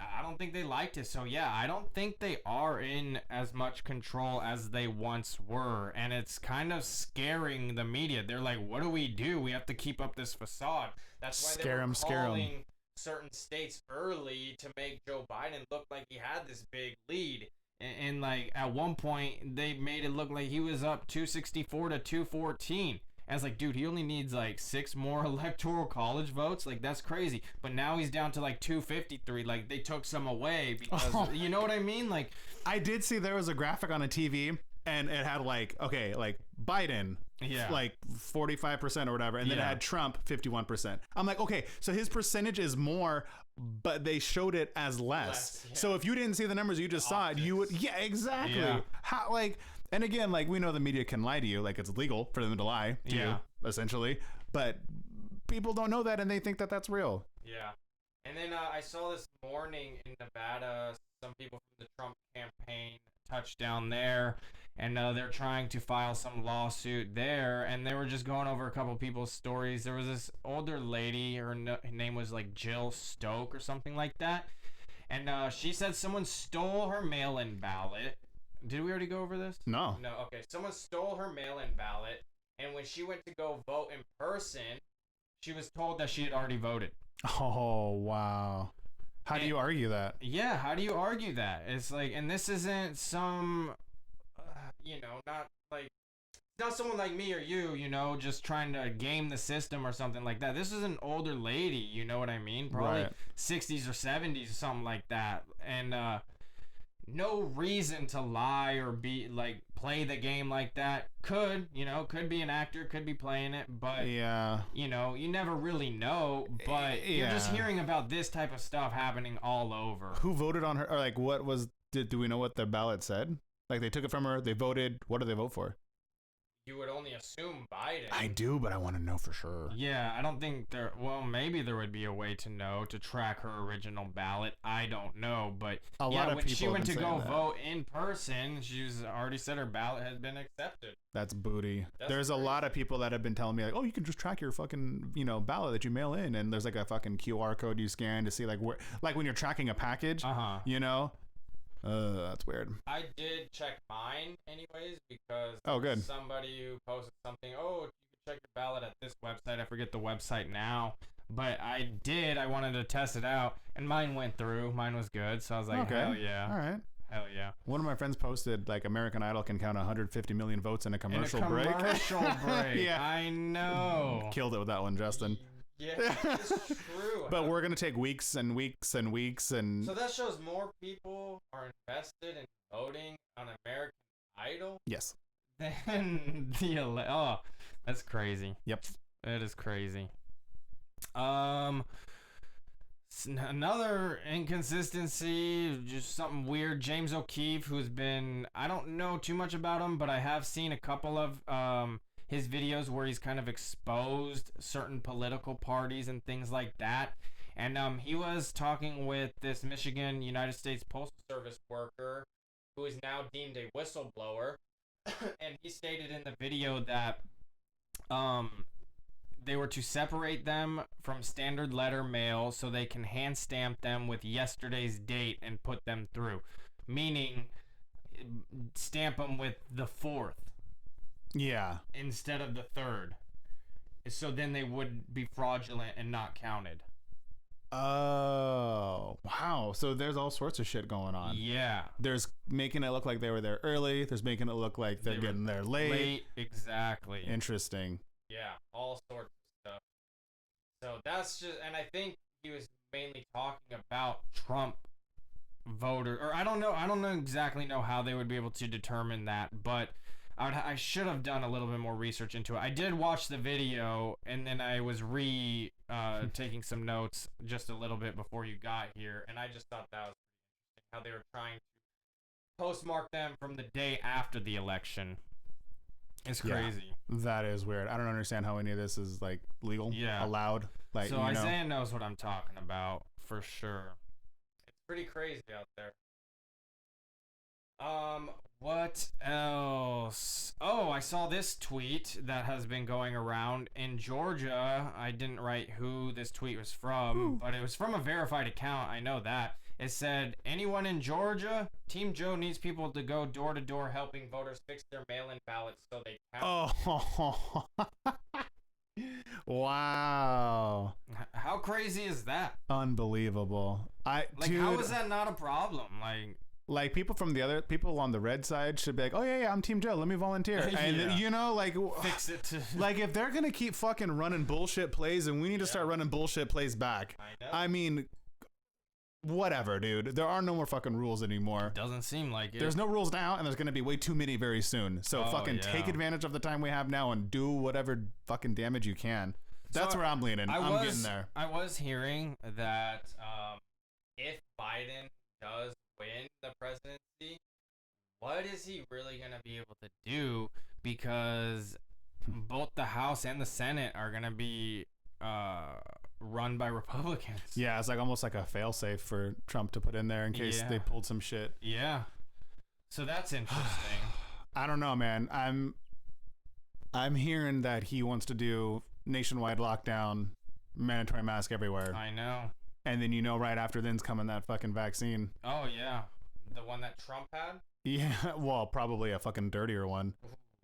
I don't think they liked it. So yeah, I don't think they are in as much control as they once were, and it's kind of scaring the media. They're like, what do? We have to keep up this facade. That's why they were calling certain states early to make Joe Biden look like he had this big lead. And like at one point they made it look like he was up 264 to 214. And it's like, dude, he only needs like 6 more electoral college votes. Like, that's crazy. But now he's down to like 253. Like, they took some away because, you know what I mean? Like, I did see there was a graphic on a TV and it had like, okay, like Biden, like 45% or whatever. And then it had Trump, 51%. I'm like, okay, so his percentage is more, but they showed it as less. So if you didn't see the numbers, you just saw it, you would, exactly. How, like, and again, like we know the media can lie to you, like it's legal for them to lie to you, essentially. But people don't know that, and they think that that's real. Yeah. And then I saw this morning in Nevada, some people from the Trump campaign touched down there, and they're trying to file some lawsuit there. And they were just going over a couple people's stories. There was this older lady, her name was like Jill Stoke or something like that, and she said someone stole her mail-in ballot. Did we already go over this? No. Okay. Someone stole her mail-in ballot, and when she went to go vote in person, she was told that she had already voted. Oh, wow. How do you argue that? Yeah, how do you argue that? It's like, and this isn't some, not like, not someone like me or you, just trying to game the system or something like that. This is an older lady, you know what I mean? Probably 60s or 70s or something like that. And, no reason to lie or be like play the game like that. Could be an actor, could be playing it, but you never really know. But you're just hearing about this type of stuff happening all over. Who voted on her, or like what was do we know what the ballot said? Like they took it from her, they voted. What did they vote for? You would only assume Biden. I do, but I want to know for sure. Yeah, I don't think maybe there would be a way to know, to track her original ballot. I don't know, but a lot of when people she went to go that. vote in person, she's already said her ballot has been accepted. That's booty. There's crazy. A lot of people that have been telling me like, oh, you can just track your fucking, ballot that you mail in, and there's like a fucking QR code you scan to see like where, like when you're tracking a package, that's weird. I did check mine anyways because good. Somebody who posted something, you can check your ballot at this website. I forget the website now, but I wanted to test it out, and mine went through. Mine was good, so I was like, hell yeah. All right. Hell yeah. One of my friends posted like American Idol can count 150 million votes in a commercial break. Yeah. I know. Killed it with that one, Justin. Yeah, it's true. But we're going to take weeks and weeks and weeks and... So that shows more people are invested in voting on American Idol? Yes. Than that's crazy. Yep. That is crazy. Another inconsistency, just something weird. James O'Keefe, who's been... I don't know too much about him, but I have seen a couple of... his videos where he's kind of exposed certain political parties and things like that. And he was talking with this Michigan United States Postal Service worker who is now deemed a whistleblower. And he stated in the video that they were to separate them from standard letter mail so they can hand stamp them with yesterday's date and put them through. Meaning, stamp them with the 4th. Yeah. Instead of the 3rd. So then they would be fraudulent and not counted. Oh, wow. So there's all sorts of shit going on. Yeah. There's making it look like they were there early. There's making it look like they're getting there late. Exactly. Interesting. Yeah, all sorts of stuff. So that's just, and I think he was mainly talking about Trump voter, or I don't know exactly how they would be able to determine that, but I should have done a little bit more research into it. I did watch the video, and then I was taking some notes just a little bit before you got here, and I just thought that was interesting how they were trying to postmark them from the day after the election. It's crazy. Yeah, that is weird. I don't understand how any of this is like legal, allowed. Like, so Isaiah knows what I'm talking about for sure. It's pretty crazy out there. What else? Oh, I saw this tweet that has been going around in Georgia. I didn't write who this tweet was from, but it was from a verified account. I know that. It said, anyone in Georgia? Team Joe needs people to go door to door helping voters fix their mail-in ballots so they count. Oh. Wow. How crazy is that? Unbelievable. Dude, how is that not a problem? Like people from the other people on the red side should be like, oh yeah, I'm Team Joe. Let me volunteer. And fix it. Like if they're gonna keep fucking running bullshit plays, and we need to start running bullshit plays back. I know. I mean, whatever, dude. There are no more fucking rules anymore. Doesn't seem like it. There's no rules now, and there's gonna be way too many very soon. So take advantage of the time we have now and do whatever fucking damage you can. That's where I'm leaning. I'm getting there. I was hearing that if Biden does win the presidency, what is he really going to be able to do? Because both the House and the Senate are going to be run by Republicans. Yeah, it's like almost like a failsafe for Trump to put in there in case they pulled some shit. Yeah. So that's interesting. I don't know, man. I'm hearing that he wants to do nationwide lockdown, mandatory mask everywhere. I know. And then right after then's coming that fucking vaccine. Oh yeah, the one that Trump had. Yeah, well, probably a fucking dirtier one.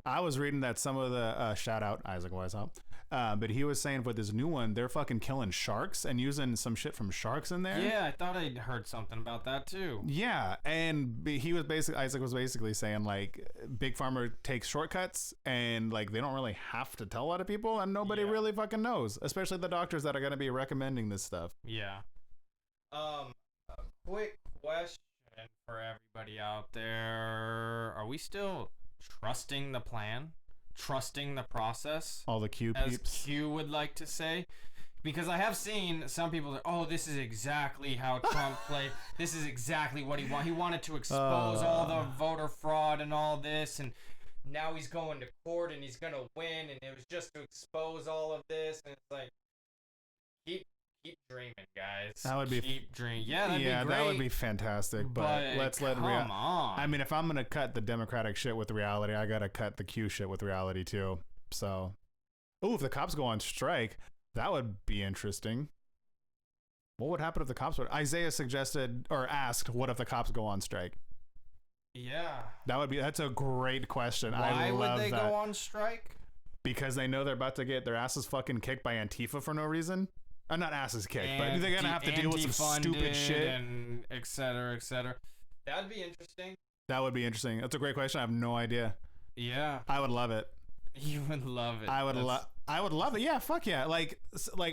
I was reading that some of the shout out Isaac Weishaupt, but he was saying with this new one, they're fucking killing sharks and using some shit from sharks in there. Yeah, I thought I'd heard something about that too. Yeah, and Isaac was basically saying like Big Pharma takes shortcuts and like they don't really have to tell a lot of people, and nobody really fucking knows, especially the doctors that are going to be recommending this stuff. Yeah. A quick question for everybody out there: are we still trusting the plan, trusting the process? All the Q peeps, as Q would like to say, because I have seen some people that, oh, this is exactly how Trump played. This is exactly what he wanted. He wanted to expose all the voter fraud and all this, and now he's going to court and he's gonna win, and it was just to expose all of this, and it's like, keep dreaming, guys. That would be keep dreaming. Yeah, that'd be great. That would be fantastic. But let's let come on. I mean, if I'm gonna cut the Democratic shit with reality, I gotta cut the Q shit with reality too. So, if the cops go on strike, that would be interesting. What would happen if the cops would? Isaiah suggested or asked, "What if the cops go on strike?" Yeah, that's a great question. Why would they go on strike? Because they know they're about to get their asses fucking kicked by Antifa for no reason. Not asses kicked, but they're gonna have to deal with some stupid shit and et cetera, et cetera. That'd be interesting. That would be interesting. That's a great question. I have no idea. Yeah, I would love it. You would love it. I would love it. Yeah, fuck yeah. Like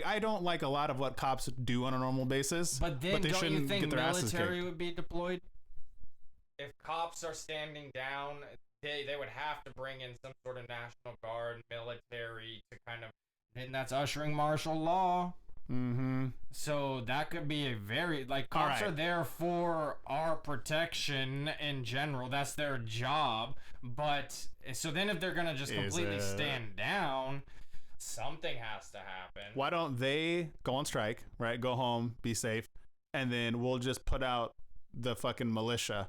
I don't like a lot of what cops do on a normal basis. But then, they don't shouldn't you think get their asses military kicked. would be deployed? If cops are standing down, they would have to bring in some sort of National Guard, military to kind of. And that's ushering martial law. Mm-hmm. So that could be a very like cops right. are there for our protection in general. That's their job. But so then if they're gonna just completely stand down, something has to happen. Why don't they go on strike, right? Go home, be safe, and then we'll just put out the fucking militia.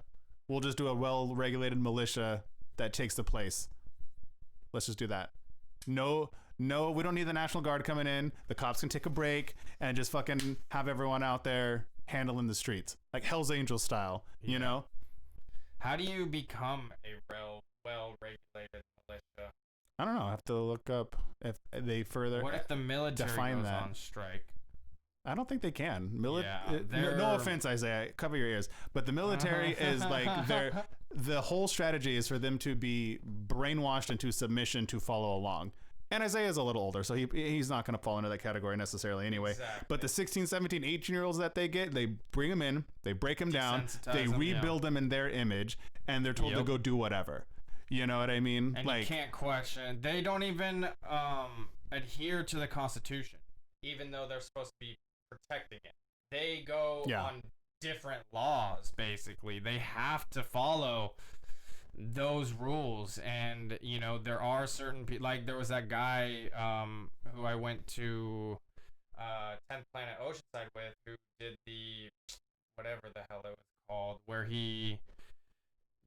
We'll just do a well-regulated militia that takes the place. Let's just do that. No, we don't need the National Guard coming in. The cops can take a break and just fucking have everyone out there handling the streets. Like Hell's Angels style, you know? How do you become a well-regulated militia? I don't know. I have to look up if they further What if the military define goes that. on strike? I don't think they can. Yeah, no offense, Isaiah. Cover your ears. But the military is like the whole strategy is for them to be brainwashed into submission to follow along. And Isaiah is a little older, so he's not going to fall into that category necessarily anyway. Exactly. But the 16, 17, 18-year-olds that they get, they bring them in, they break them down, they them, rebuild them in their image, and they're told to go do whatever. You know what I mean? And you can't question. They don't even adhere to the Constitution, even though they're supposed to be protecting it. They go on different laws, basically. They have to follow those rules. And, you know, there are certain people, like there was that guy who I went to 10th Planet Oceanside with who did the, whatever the hell it was called, where he...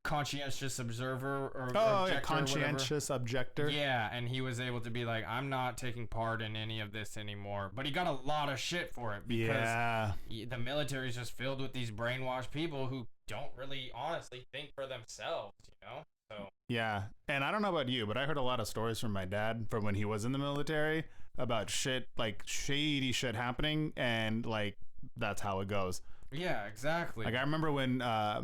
conscientious observer or objector, conscientious objector. Yeah, and he was able to be like, I'm not taking part in any of this anymore. But he got a lot of shit for it because the military is just filled with these brainwashed people who don't really honestly think for themselves, you know? So yeah, and I don't know about you, but I heard a lot of stories from my dad from when he was in the military about shit, like shady shit happening, and like that's how it goes. Yeah, exactly. Like I remember when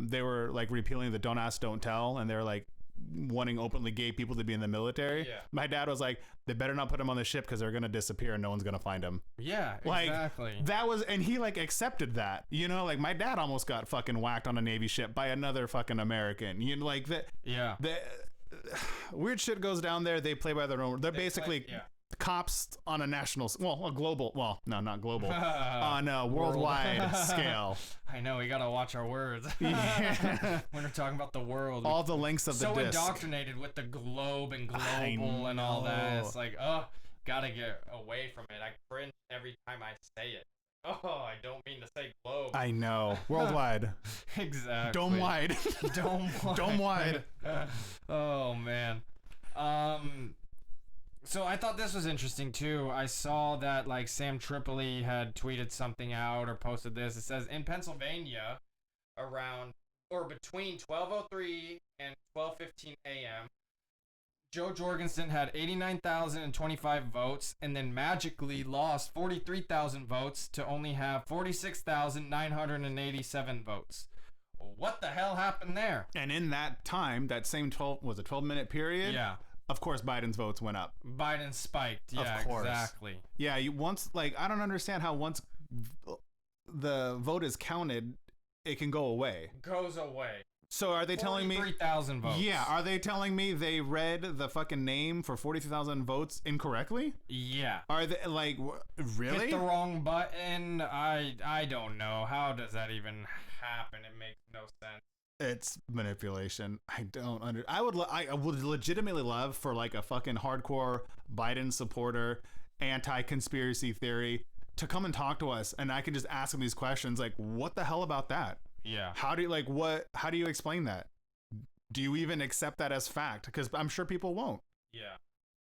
they were like repealing the "Don't Ask, Don't Tell," and they're like wanting openly gay people to be in the military. Yeah. My dad was like, "They better not put them on the ship because they're gonna disappear and no one's gonna find them." Yeah, like, exactly. That was, and he like accepted that. You know, like my dad almost got fucking whacked on a Navy ship by another fucking American. You know, like that. Yeah. The weird shit goes down there. They play by their own. They're basically. Cops on a national, a global, not global, on a worldwide scale. I know, we gotta watch our words. Yeah. When we're talking about the world. All the lengths of the disc. So indoctrinated with the globe and global and all that. It's like, gotta get away from it. I cringe every time I say it. Oh, I don't mean to say globe. I know. Worldwide. Exactly. Dome-wide. Dome-wide. Dome-wide. Oh, man. So I thought this was interesting too. I saw that like Sam Tripoli had tweeted something out or posted this. It says in Pennsylvania around or between 12:03 and 12:15 a.m. Joe Jorgensen had 89,025 votes and then magically lost 43,000 votes to only have 46,987 votes. What the hell happened there? And in that time, that same 12-minute period? Yeah. Of course, Biden's votes went up. Biden spiked. Yeah, of course. Exactly. Yeah, I don't understand how once the vote is counted, it can go away. Goes away. So are they telling me 43,000 votes? Yeah, are they telling me they read the fucking name for 43,000 votes incorrectly? Yeah. Are they like really? Hit the wrong button? I don't know. How does that even happen? It makes no sense. It's manipulation. I would legitimately love for like a fucking hardcore Biden supporter, anti-conspiracy theory to come and talk to us, and I can just ask them these questions like, what the hell about that? Yeah. How do you explain that? Do you even accept that as fact? Because I'm sure people won't. Yeah.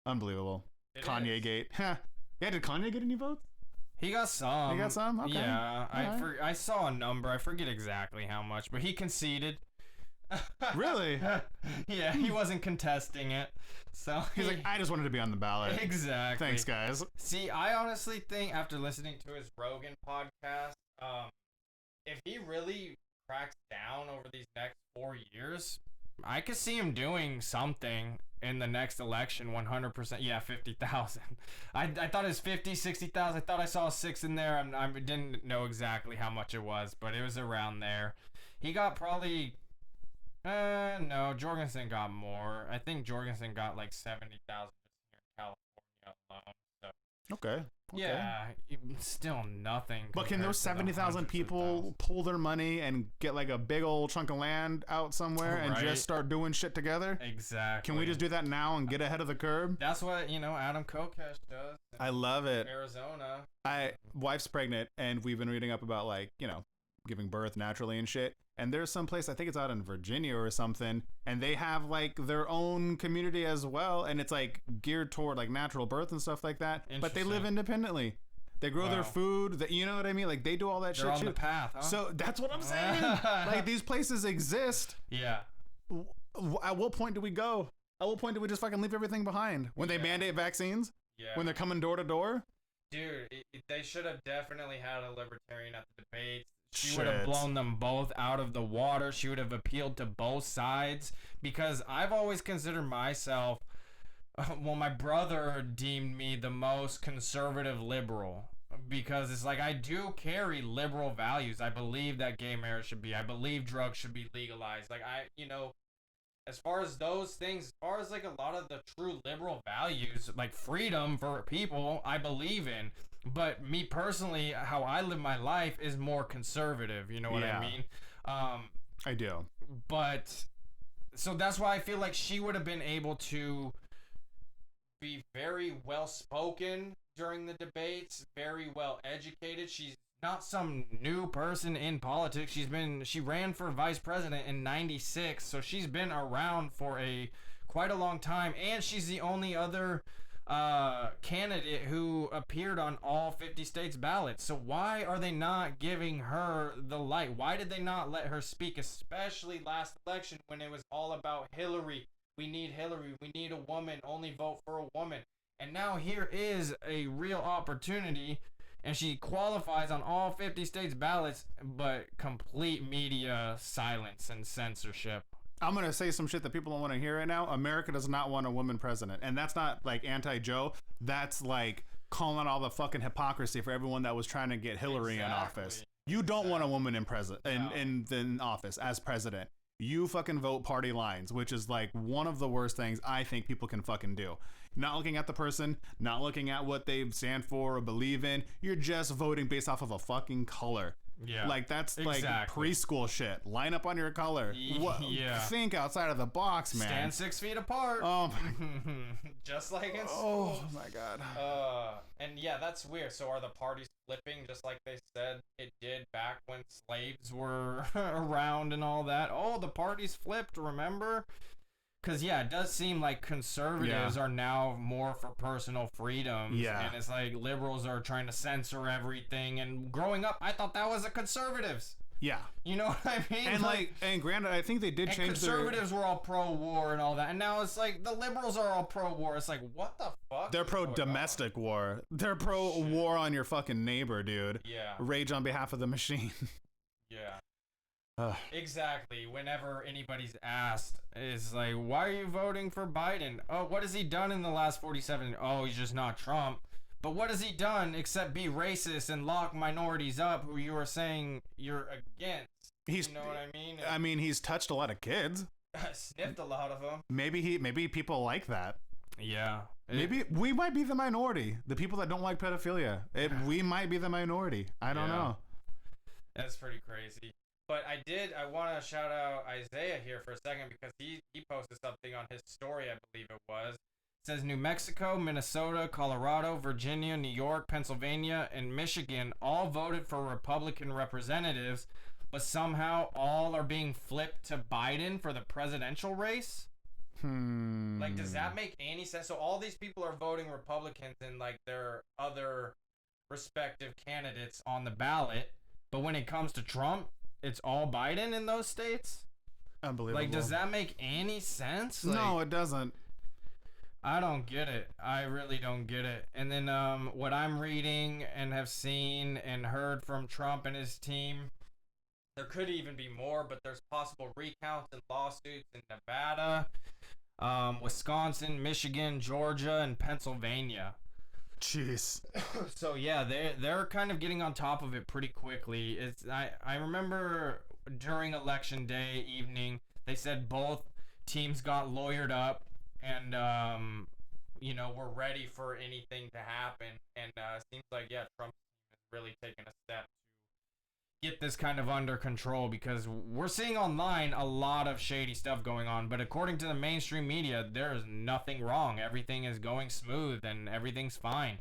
Unbelievable. Kanye gate. Huh. Yeah, did Kanye get any votes? He got some. He got some? Okay. Yeah. Right. I saw a number. I forget exactly how much, but he conceded. Really? Yeah, he wasn't contesting it. So he's like, I just wanted to be on the ballot. Exactly. Thanks, guys. See, I honestly think after listening to his Rogan podcast, if he really cracks down over these next 4 years, I could see him doing something in the next election. 100%. Yeah, 50,000. I thought it was 50, 60,000. I thought I saw a 6 in there. I didn't know exactly how much it was, but it was around there. He got probably... no, Jorgensen got more. I think Jorgensen got like 70,000 here in California alone. So. Okay. Yeah, still nothing. But can those 70,000 people pull their money and get like a big old chunk of land out somewhere and just start doing shit together? Exactly. Can we just do that now and get ahead of the curve? That's what, Adam Kokesh does. I love it. Arizona. Wife's pregnant, and we've been reading up about like, giving birth naturally and shit. And there's some place, I think it's out in Virginia or something, and they have like their own community as well, and it's like geared toward like natural birth and stuff like that. But they live independently. They grow their food. You know what I mean? Like they do all that shit. They're on the path, huh? So that's what I'm saying. Like these places exist. Yeah. At what point do we go? At what point do we just fucking leave everything behind? When they mandate vaccines? Yeah. When they're coming door to door? Dude, they should have definitely had a libertarian at the debates. She would have blown them both out of the water. She would have appealed to both sides, because I've always considered myself, my brother deemed me the most conservative liberal, because it's like I do carry liberal values. I believe that gay marriage should be. I believe drugs should be legalized. Like as far as those things, as far as like a lot of the true liberal values, like freedom for people, I believe in. But me personally, how I live my life is more conservative. You know what I mean? I do. But so that's why I feel like she would have been able to be very well spoken during the debates, very well educated. She's not some new person in politics. She ran for vice president in '96, so she's been around for quite a long time, and she's the only other candidate who appeared on all 50 states ballots. So why are they not giving her the light? Why did they not let her speak, especially last election when it was all about Hillary? We need Hillary. We need a woman. Only vote for a woman. And now here is a real opportunity, and she qualifies on all 50 states ballots, but complete media silence and censorship. I'm going to say some shit that people don't want to hear right now. America does not want a woman president. And that's not like anti-Joe. That's like calling out all the fucking hypocrisy for everyone that was trying to get Hillary in office. You don't want a woman in office as president. You fucking vote party lines, which is like one of the worst things I think people can fucking do. Not looking at the person, not looking at what they stand for or believe in. You're just voting based off of a fucking color. Yeah. Like that's like preschool shit. Line up on your color. Think outside of the box, man. Stand 6 feet apart. Oh my. Just like in school. Oh my god. And yeah, that's weird. So are the parties flipping just like they said it did back when slaves were around and all that? Oh, the parties flipped, remember? Because, yeah, it does seem like conservatives are now more for personal freedoms. Yeah. And it's like liberals are trying to censor everything. And growing up, I thought that was the conservatives. Yeah. You know what I mean? And and granted, I think they did change conservatives were all pro-war and all that. And now it's like the liberals are all pro-war. It's like, what the fuck? They're pro-domestic war. They're pro-war on your fucking neighbor, dude. Yeah. Rage on behalf of the machine. Yeah. Exactly. Whenever anybody's asked, it's like, why are you voting for Biden? Oh, what has he done in the last 47? Oh, he's just not Trump. But what has he done except be racist and lock minorities up who you are saying you're against? You know what I mean? I mean, he's touched a lot of kids. Sniffed a lot of them. Maybe people like that. Yeah. Maybe we might be the minority. The people that don't like pedophilia. We might be the minority. I don't know. That's pretty crazy. But I want to shout out Isaiah here for a second, because he posted something on his story, I believe it was. It says New Mexico, Minnesota, Colorado, Virginia, New York, Pennsylvania, and Michigan all voted for Republican representatives, but somehow all are being flipped to Biden for the presidential race. Like, does that make any sense? So all these people are voting Republicans in like their other respective candidates on the ballot, but when it comes to Trump, it's all Biden in those states? Unbelievable. Like, does that make any sense? No, it doesn't. I don't get it. I really don't get it. And then what I'm reading and have seen and heard from Trump and his team, there could even be more, but there's possible recounts and lawsuits in Nevada, Wisconsin, Michigan, Georgia, and Pennsylvania. Jeez. So yeah, they're kind of getting on top of it pretty quickly. I remember during election day evening, they said both teams got lawyered up, and you know, we're ready for anything to happen. And it seems like, yeah, Trump is really taking a step to get this kind of under control, because we're seeing online a lot of shady stuff going on. But according to the mainstream media, there is nothing wrong. Everything is going smooth and everything's fine.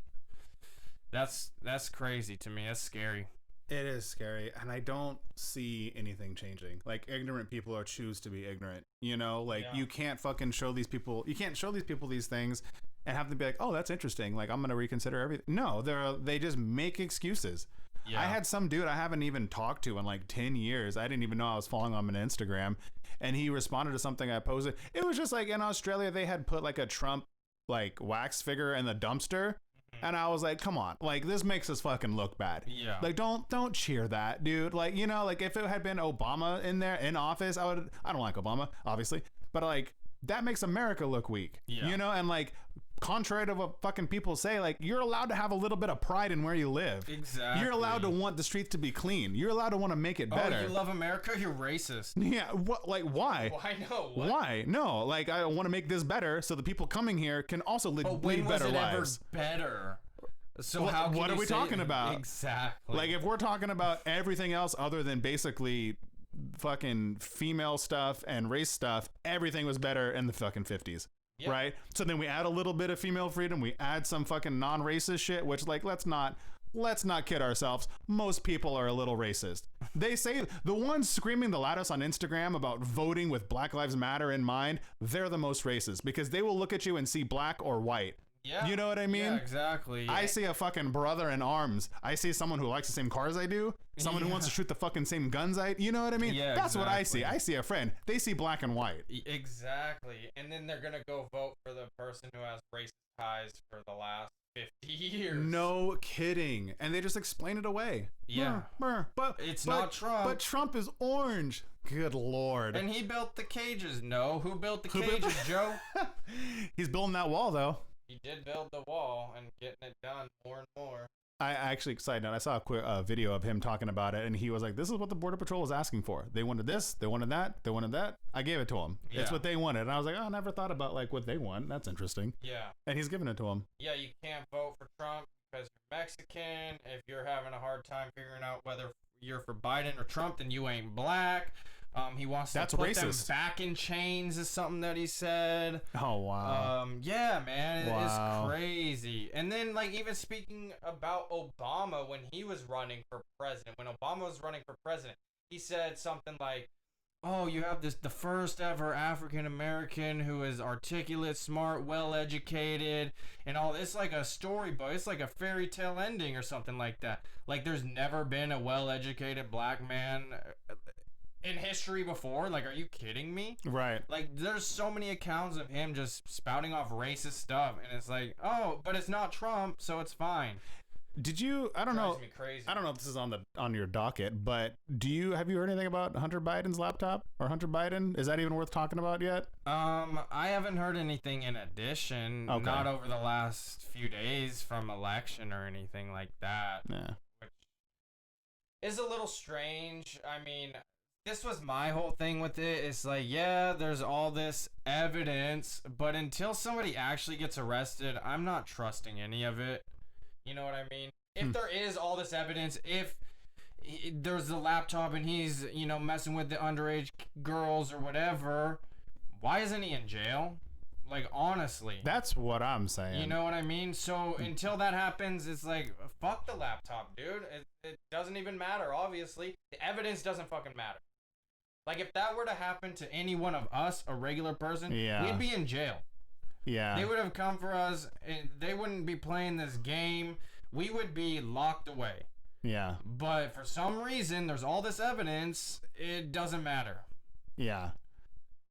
That's crazy to me. That's scary. It is scary, and I don't see anything changing. Like, ignorant people are choose to be ignorant, you know? Like, you can't fucking show these people, these things and have them be like, oh, that's interesting. Like, I'm going to reconsider everything. No, they just make excuses. Yeah. I had some dude I haven't even talked to in like 10 years. I didn't even know I was following him on Instagram, and he responded to something I posted. It was just like, in Australia, they had put like a Trump, like, wax figure in the dumpster. And I was like, come on, like, this makes us fucking look bad. Yeah. Like, don't cheer that, dude. Like, you know, like, if it had been Obama in office, I don't like Obama, obviously, but like, that makes America look weak. Yeah. You know, and like, contrary to what fucking people say, like, you're allowed to have a little bit of pride in where you live. Exactly. You're allowed to want the streets to be clean. You're allowed to want to make it better. Oh, you love America? You're racist. Yeah. What? Like, why? Why no? What? Why? No. Like, I want to make this better so the people coming here can also lead better lives. Ever better? So what are we talking about? Exactly. Like, if we're talking about everything else other than basically fucking female stuff and race stuff, everything was better in the fucking 50s. Yep. Right? So then we add a little bit of female freedom. We add some fucking non-racist shit, which, like, let's not kid ourselves. Most people are a little racist. They say the ones screaming the loudest on Instagram about voting with Black Lives Matter in mind, they're the most racist, because they will look at you and see black or white. Yeah. You know what I mean? Yeah, exactly. I see a fucking brother in arms. I see someone who likes the same cars I do. Someone who wants to shoot the fucking same guns you know what I mean? Yeah, that's what I see. I see a friend. They see black and white. Exactly. And then they're going to go vote for the person who has racist ties for the last 50 years. No kidding. And they just explain it away. Yeah. But it's not Trump. But Trump is orange. Good Lord. And he built the cages. No, who built the cages, Joe? He's building that wall, though. He did build the wall and getting it done more and more. I actually, side note, I saw a quick video of him talking about it, and he was like, this is what the Border Patrol was asking for. They wanted this, they wanted that, they wanted that. I gave it to them. Yeah. It's what they wanted. And I was like, oh, I never thought about like what they want. That's interesting. Yeah. And he's giving it to them. Yeah, you can't vote for Trump because you're Mexican. If you're having a hard time figuring out whether you're for Biden or Trump, then you ain't black. He wants to put them back in chains is something that he said. Oh, wow. Yeah, man, it is crazy. And then, like, even speaking about Obama when he was running for president, he said something like, oh, you have the first ever African American who is articulate, smart, well educated, and all. It's like a storybook. It's like a fairy tale ending or something like that. Like, there's never been a well educated black man in history before. Like, are you kidding me? Right. Like, there's so many accounts of him just spouting off racist stuff, and it's like, oh, but it's not Trump, so it's fine. Did you? I don't know. Me crazy. I don't know if this is on your docket, but have you heard anything about Hunter Biden's laptop or Hunter Biden? Is that even worth talking about yet? I haven't heard anything in addition. Okay. Not over the last few days from election or anything like that. Yeah. Which is a little strange. I mean, this was my whole thing with it. It's like, yeah, there's all this evidence, but until somebody actually gets arrested, I'm not trusting any of it. You know what I mean? If there is all this evidence, if there's the laptop and he's, you know, messing with the underage girls or whatever, why isn't he in jail? Like, honestly. That's what I'm saying. You know what I mean? So until that happens, it's like, fuck the laptop, dude. It doesn't even matter, obviously. The evidence doesn't fucking matter. Like, if that were to happen to any one of us, a regular person, we'd be in jail. Yeah. They would have come for us, and they wouldn't be playing this game. We would be locked away. Yeah. But for some reason, there's all this evidence. It doesn't matter. Yeah.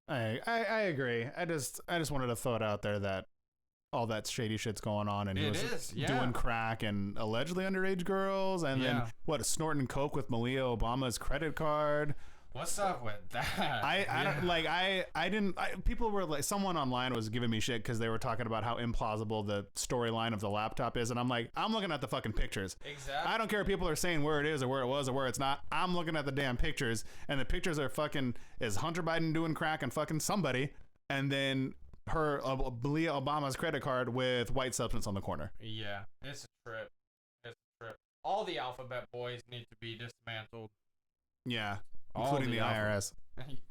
I agree. I just wanted to throw it out there that all that shady shit's going on, and he was doing crack and allegedly underage girls, and then snorting coke with Malia Obama's credit card. What's up with that? People were like, someone online was giving me shit because they were talking about how implausible the storyline of the laptop is, and I'm like, I'm looking at the fucking pictures. Exactly. I don't care if people are saying where it is or where it was or where it's not. I'm looking at the damn pictures, and the pictures are fucking is Hunter Biden doing crack and fucking somebody, and then Belia Obama's credit card with white substance on the corner. Yeah, it's a trip. It's a trip. All the alphabet boys need to be dismantled. Yeah, including the IRS.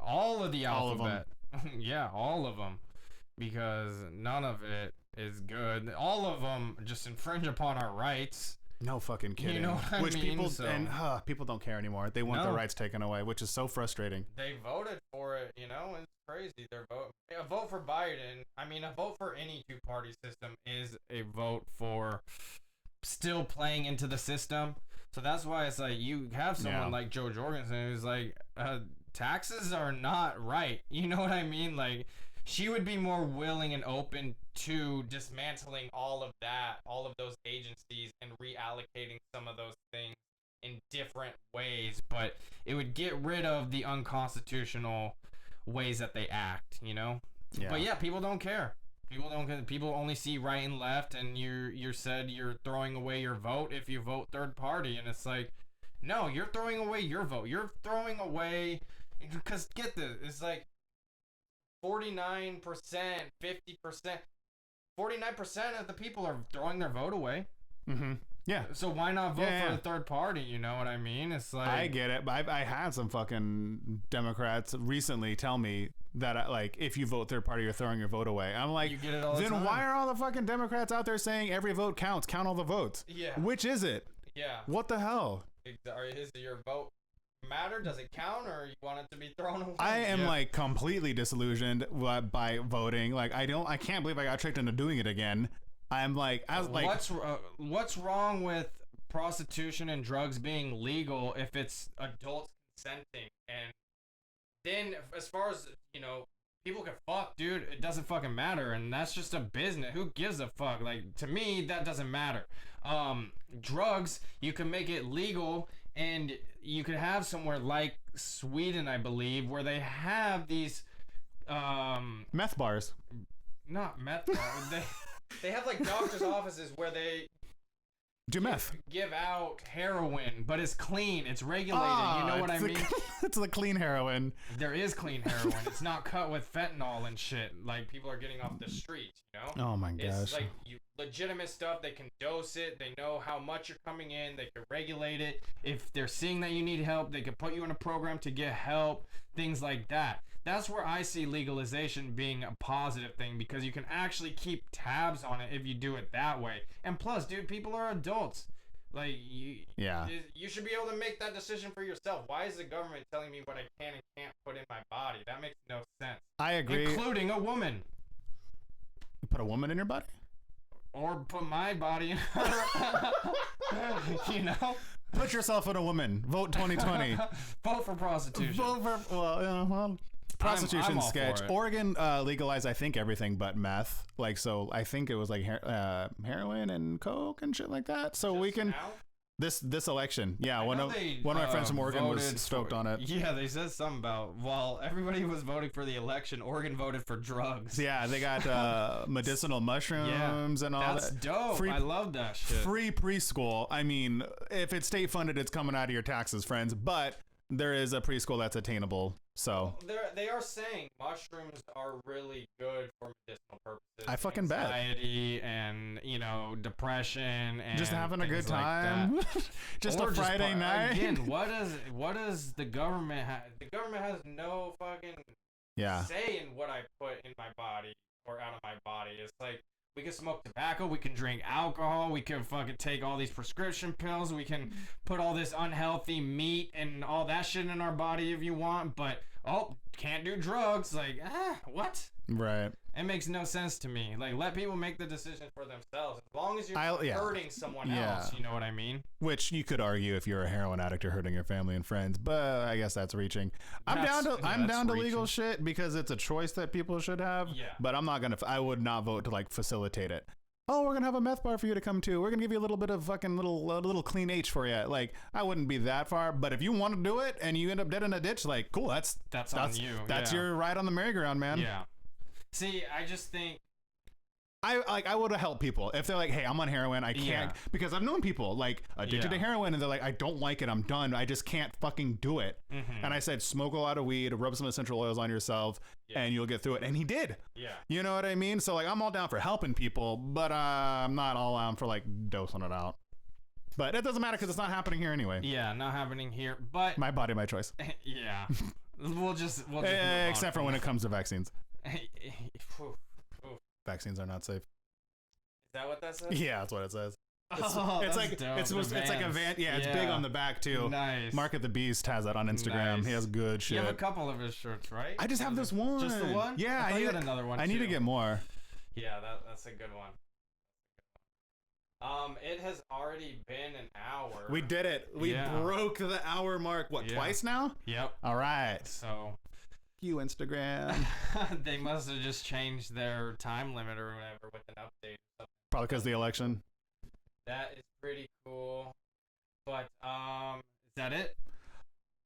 All of the alphabet. All of them. Yeah, all of them. Because none of it is good. All of them just infringe upon our rights. No fucking kidding. You know what I mean? People don't care anymore. They want their rights taken away, which is so frustrating. They voted for it, it's crazy. A vote for Biden, a vote for any two-party system is a vote for still playing into the system. So that's why it's like you have someone like Joe Jorgensen who's like, taxes are not right. You know what I mean? Like, she would be more willing and open to dismantling all of those agencies and reallocating some of those things in different ways, but it would get rid of the unconstitutional ways that they act, Yeah. But yeah, people don't care. People only see right and left, and you're said you're throwing away your vote if you vote third party, and it's like, no, you're throwing away your vote. You're throwing away, because get this, it's like 49%, 50%, 49% of the people are throwing their vote away. Mm-hmm. Yeah. So why not vote for a third party? You know what I mean? It's like, I get it. But I had some fucking Democrats recently tell me that if you vote third party, you're throwing your vote away. I'm like, you get it all the then time. Why are all the fucking Democrats out there saying every vote counts? Count all the votes. Yeah. Which is it? Yeah. What the hell? Is your vote matter? Does it count, or you want it to be thrown away? I am completely disillusioned by voting. I can't believe I got tricked into doing it again. What's wrong with prostitution and drugs being legal if it's adults consenting? And then as far as people can fuck, dude, it doesn't fucking matter, and that's just a business. Who gives a fuck? Like, to me, that doesn't matter. Drugs, you can make it legal, and you could have somewhere like Sweden, I believe, where they have these meth bars. Not meth bars. They have doctor's offices where they do meth. Give out heroin, but it's clean. It's regulated. You know what I mean? It's the clean heroin. There is clean heroin. It's not cut with fentanyl and shit. Like, people are getting off the streets, Oh my gosh. It's legitimate stuff. They can dose it. They know how much you're coming in. They can regulate it. If they're seeing that you need help, they can put you in a program to get help. Things like that. That's where I see legalization being a positive thing, because you can actually keep tabs on it if you do it that way. And plus, dude, people are adults. You should be able to make that decision for yourself. Why is the government telling me what I can and can't put in my body? That makes no sense. I agree. Including a woman. You put a woman in your body? Or put my body in her. Put yourself in a woman. Vote 2020. Vote for prostitution. Prostitution I'm sketch. Oregon legalized, I think, everything but meth. So I think it was heroin and coke and shit like that. So just we can now? this election. Yeah, one of my friends from Oregon was stoked on it. Yeah, they said something about while everybody was voting for the election, Oregon voted for drugs. Yeah, they got medicinal mushrooms and all that. That's dope. I love that shit. Free preschool. I mean, if it's state funded, it's coming out of your taxes, friends. But there is a preschool that's attainable. So they are saying mushrooms are really good for medicinal purposes. I fucking bet. Anxiety and depression and just having a good time. Just a Friday night. Again, what does the government have? The government has no fucking say in what I put in my body or out of my body. It's like, we can smoke tobacco, we can drink alcohol, we can fucking take all these prescription pills, we can put all this unhealthy meat and all that shit in our body if you want, but can't do drugs. What? Right. It makes no sense to me. Let people make the decision for themselves. As long as you're hurting someone else, you know what I mean? Which you could argue if you're a heroin addict, you're hurting your family and friends, but I guess that's reaching. I'm down to legal shit because it's a choice that people should have. Yeah. But I would not vote to facilitate it. Oh, we're gonna have a meth bar for you to come to. We're gonna give you a little bit of fucking little clean H for you. I wouldn't be that far, but if you want to do it and you end up dead in a ditch, cool. That's on you. That's your ride on the merry-go-round, man. Yeah. See, I just think I would have helped people if they're like, hey, I'm on heroin, I can't, because I've known people like addicted to heroin and they're like, I don't like it, I'm done, I just can't fucking do it. And I said, smoke a lot of weed, rub some essential oils on yourself, and you'll get through it. And he did. You know what I mean? So like, I'm all down for helping people, but I'm not all down for like dosing it out. But it doesn't matter because it's not happening here anyway. Yeah, not happening here. But my body, my choice. Yeah, we'll just except for when it comes to vaccines. Vaccines are not safe. Is that what that says? Yeah, that's what it says. It's like it's like a van. Yeah, it's big on the back too. Nice. Mark at the Beast has that on Instagram. Nice. He has good shit. You have a couple of his shirts, right? I just have this one. Just the one? Yeah, I need another one. I need to get more. Yeah, that's a good one. It has already been an hour. We did it. We broke the hour mark. What, twice now? Yep. All right. So, you Instagram. They must have just changed their time limit or whatever with an update. Probably because of the election. That is pretty cool. But is that it?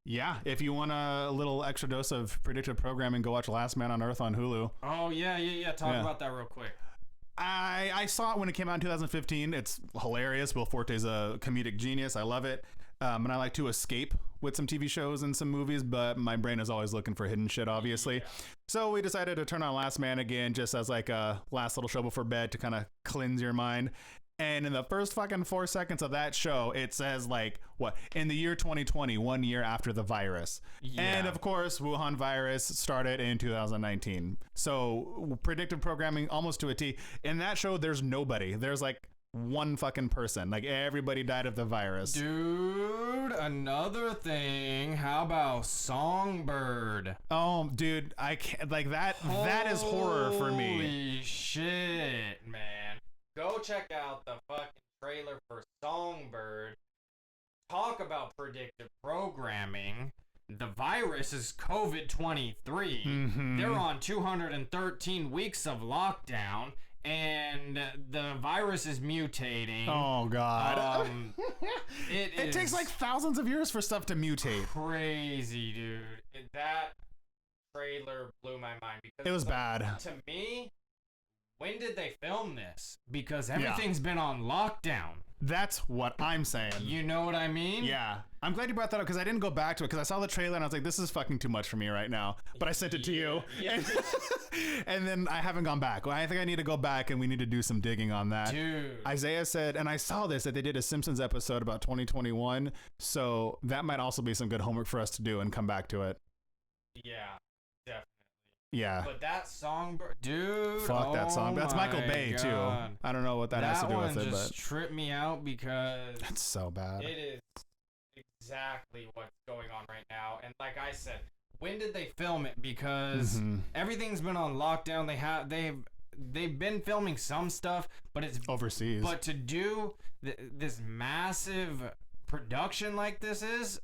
Yeah, if you want a little extra dose of predictive programming, go watch Last Man on Earth on Hulu. Oh, yeah. Talk about that real quick. I saw it when it came out in 2015. It's hilarious. Will Forte's a comedic genius. I love it. And I like to escape with some TV shows and some movies, but my brain is always looking for hidden shit, obviously. Yeah. So we decided to turn on Last Man again, just as like a last little show before bed to kind of cleanse your mind. And in the first fucking 4 seconds of that show, it says like, what, in the year 2020, 1 year after the virus. Yeah. And of course, Wuhan virus started in 2019. So predictive programming almost to a T. In that show, there's nobody. There's like one fucking person. Like everybody died of the virus. Dude, another thing. How about Songbird? Oh, dude, I can't, like that. That is horror for me. Holy shit, man. Go check out the fucking trailer for Songbird. Talk about predictive programming. The virus is COVID-23. Mm-hmm. They're on 213 weeks of lockdown, and the virus is mutating. Oh, God. It takes like thousands of years for stuff to mutate. Crazy, dude. That trailer blew my mind. Because it was bad. To me, when did they film this? Because everything's been on lockdown. That's what I'm saying. You know what I mean? Yeah. I'm glad you brought that up because I didn't go back to it because I saw the trailer and I was like, this is fucking too much for me right now. But I sent it to you. Yeah. And then I haven't gone back. Well, I think I need to go back and we need to do some digging on that. Dude. Isaiah said, and I saw this, that they did a Simpsons episode about 2021. So that might also be some good homework for us to do and come back to it. Yeah, definitely. Yeah. But that Songbird, dude. Fuck that song. That's Michael Bay, too. I don't know what that has to do with it, but. That one just tripped me out because. That's so bad. It is exactly what's going on right now. And like I said, when did they film it? Because everything's been on lockdown. They've been filming some stuff, but it's overseas. But to do this massive production like this is.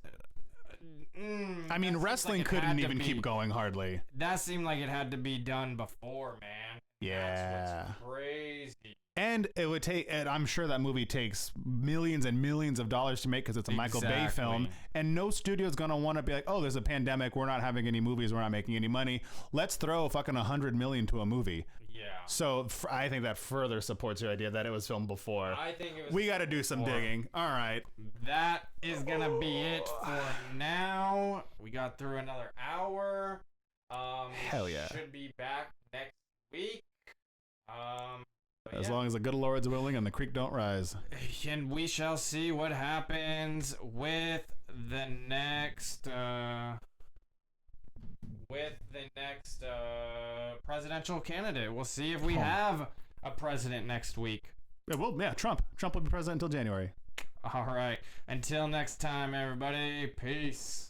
I mean, wrestling couldn't even keep going hardly. That seemed like it had to be done before, man. Yeah. That's what's crazy. And it would take, and I'm sure that movie takes millions and millions of dollars to make because it's a Michael Bay film. And no studio's going to want to be like, oh, there's a pandemic. We're not having any movies. We're not making any money. Let's throw fucking $100 million to a movie. Yeah. So I think that further supports your idea that it was filmed before. I think it was. We got to do some digging. All right. That is going to be it for now. We got through another hour. Hell yeah. Should be back next week. As long as the good Lord's willing and the creek don't rise. And we shall see what happens with the next presidential candidate. We'll see if we have a president next week. Yeah, Trump. Trump will be president until January. All right. Until next time, everybody. Peace.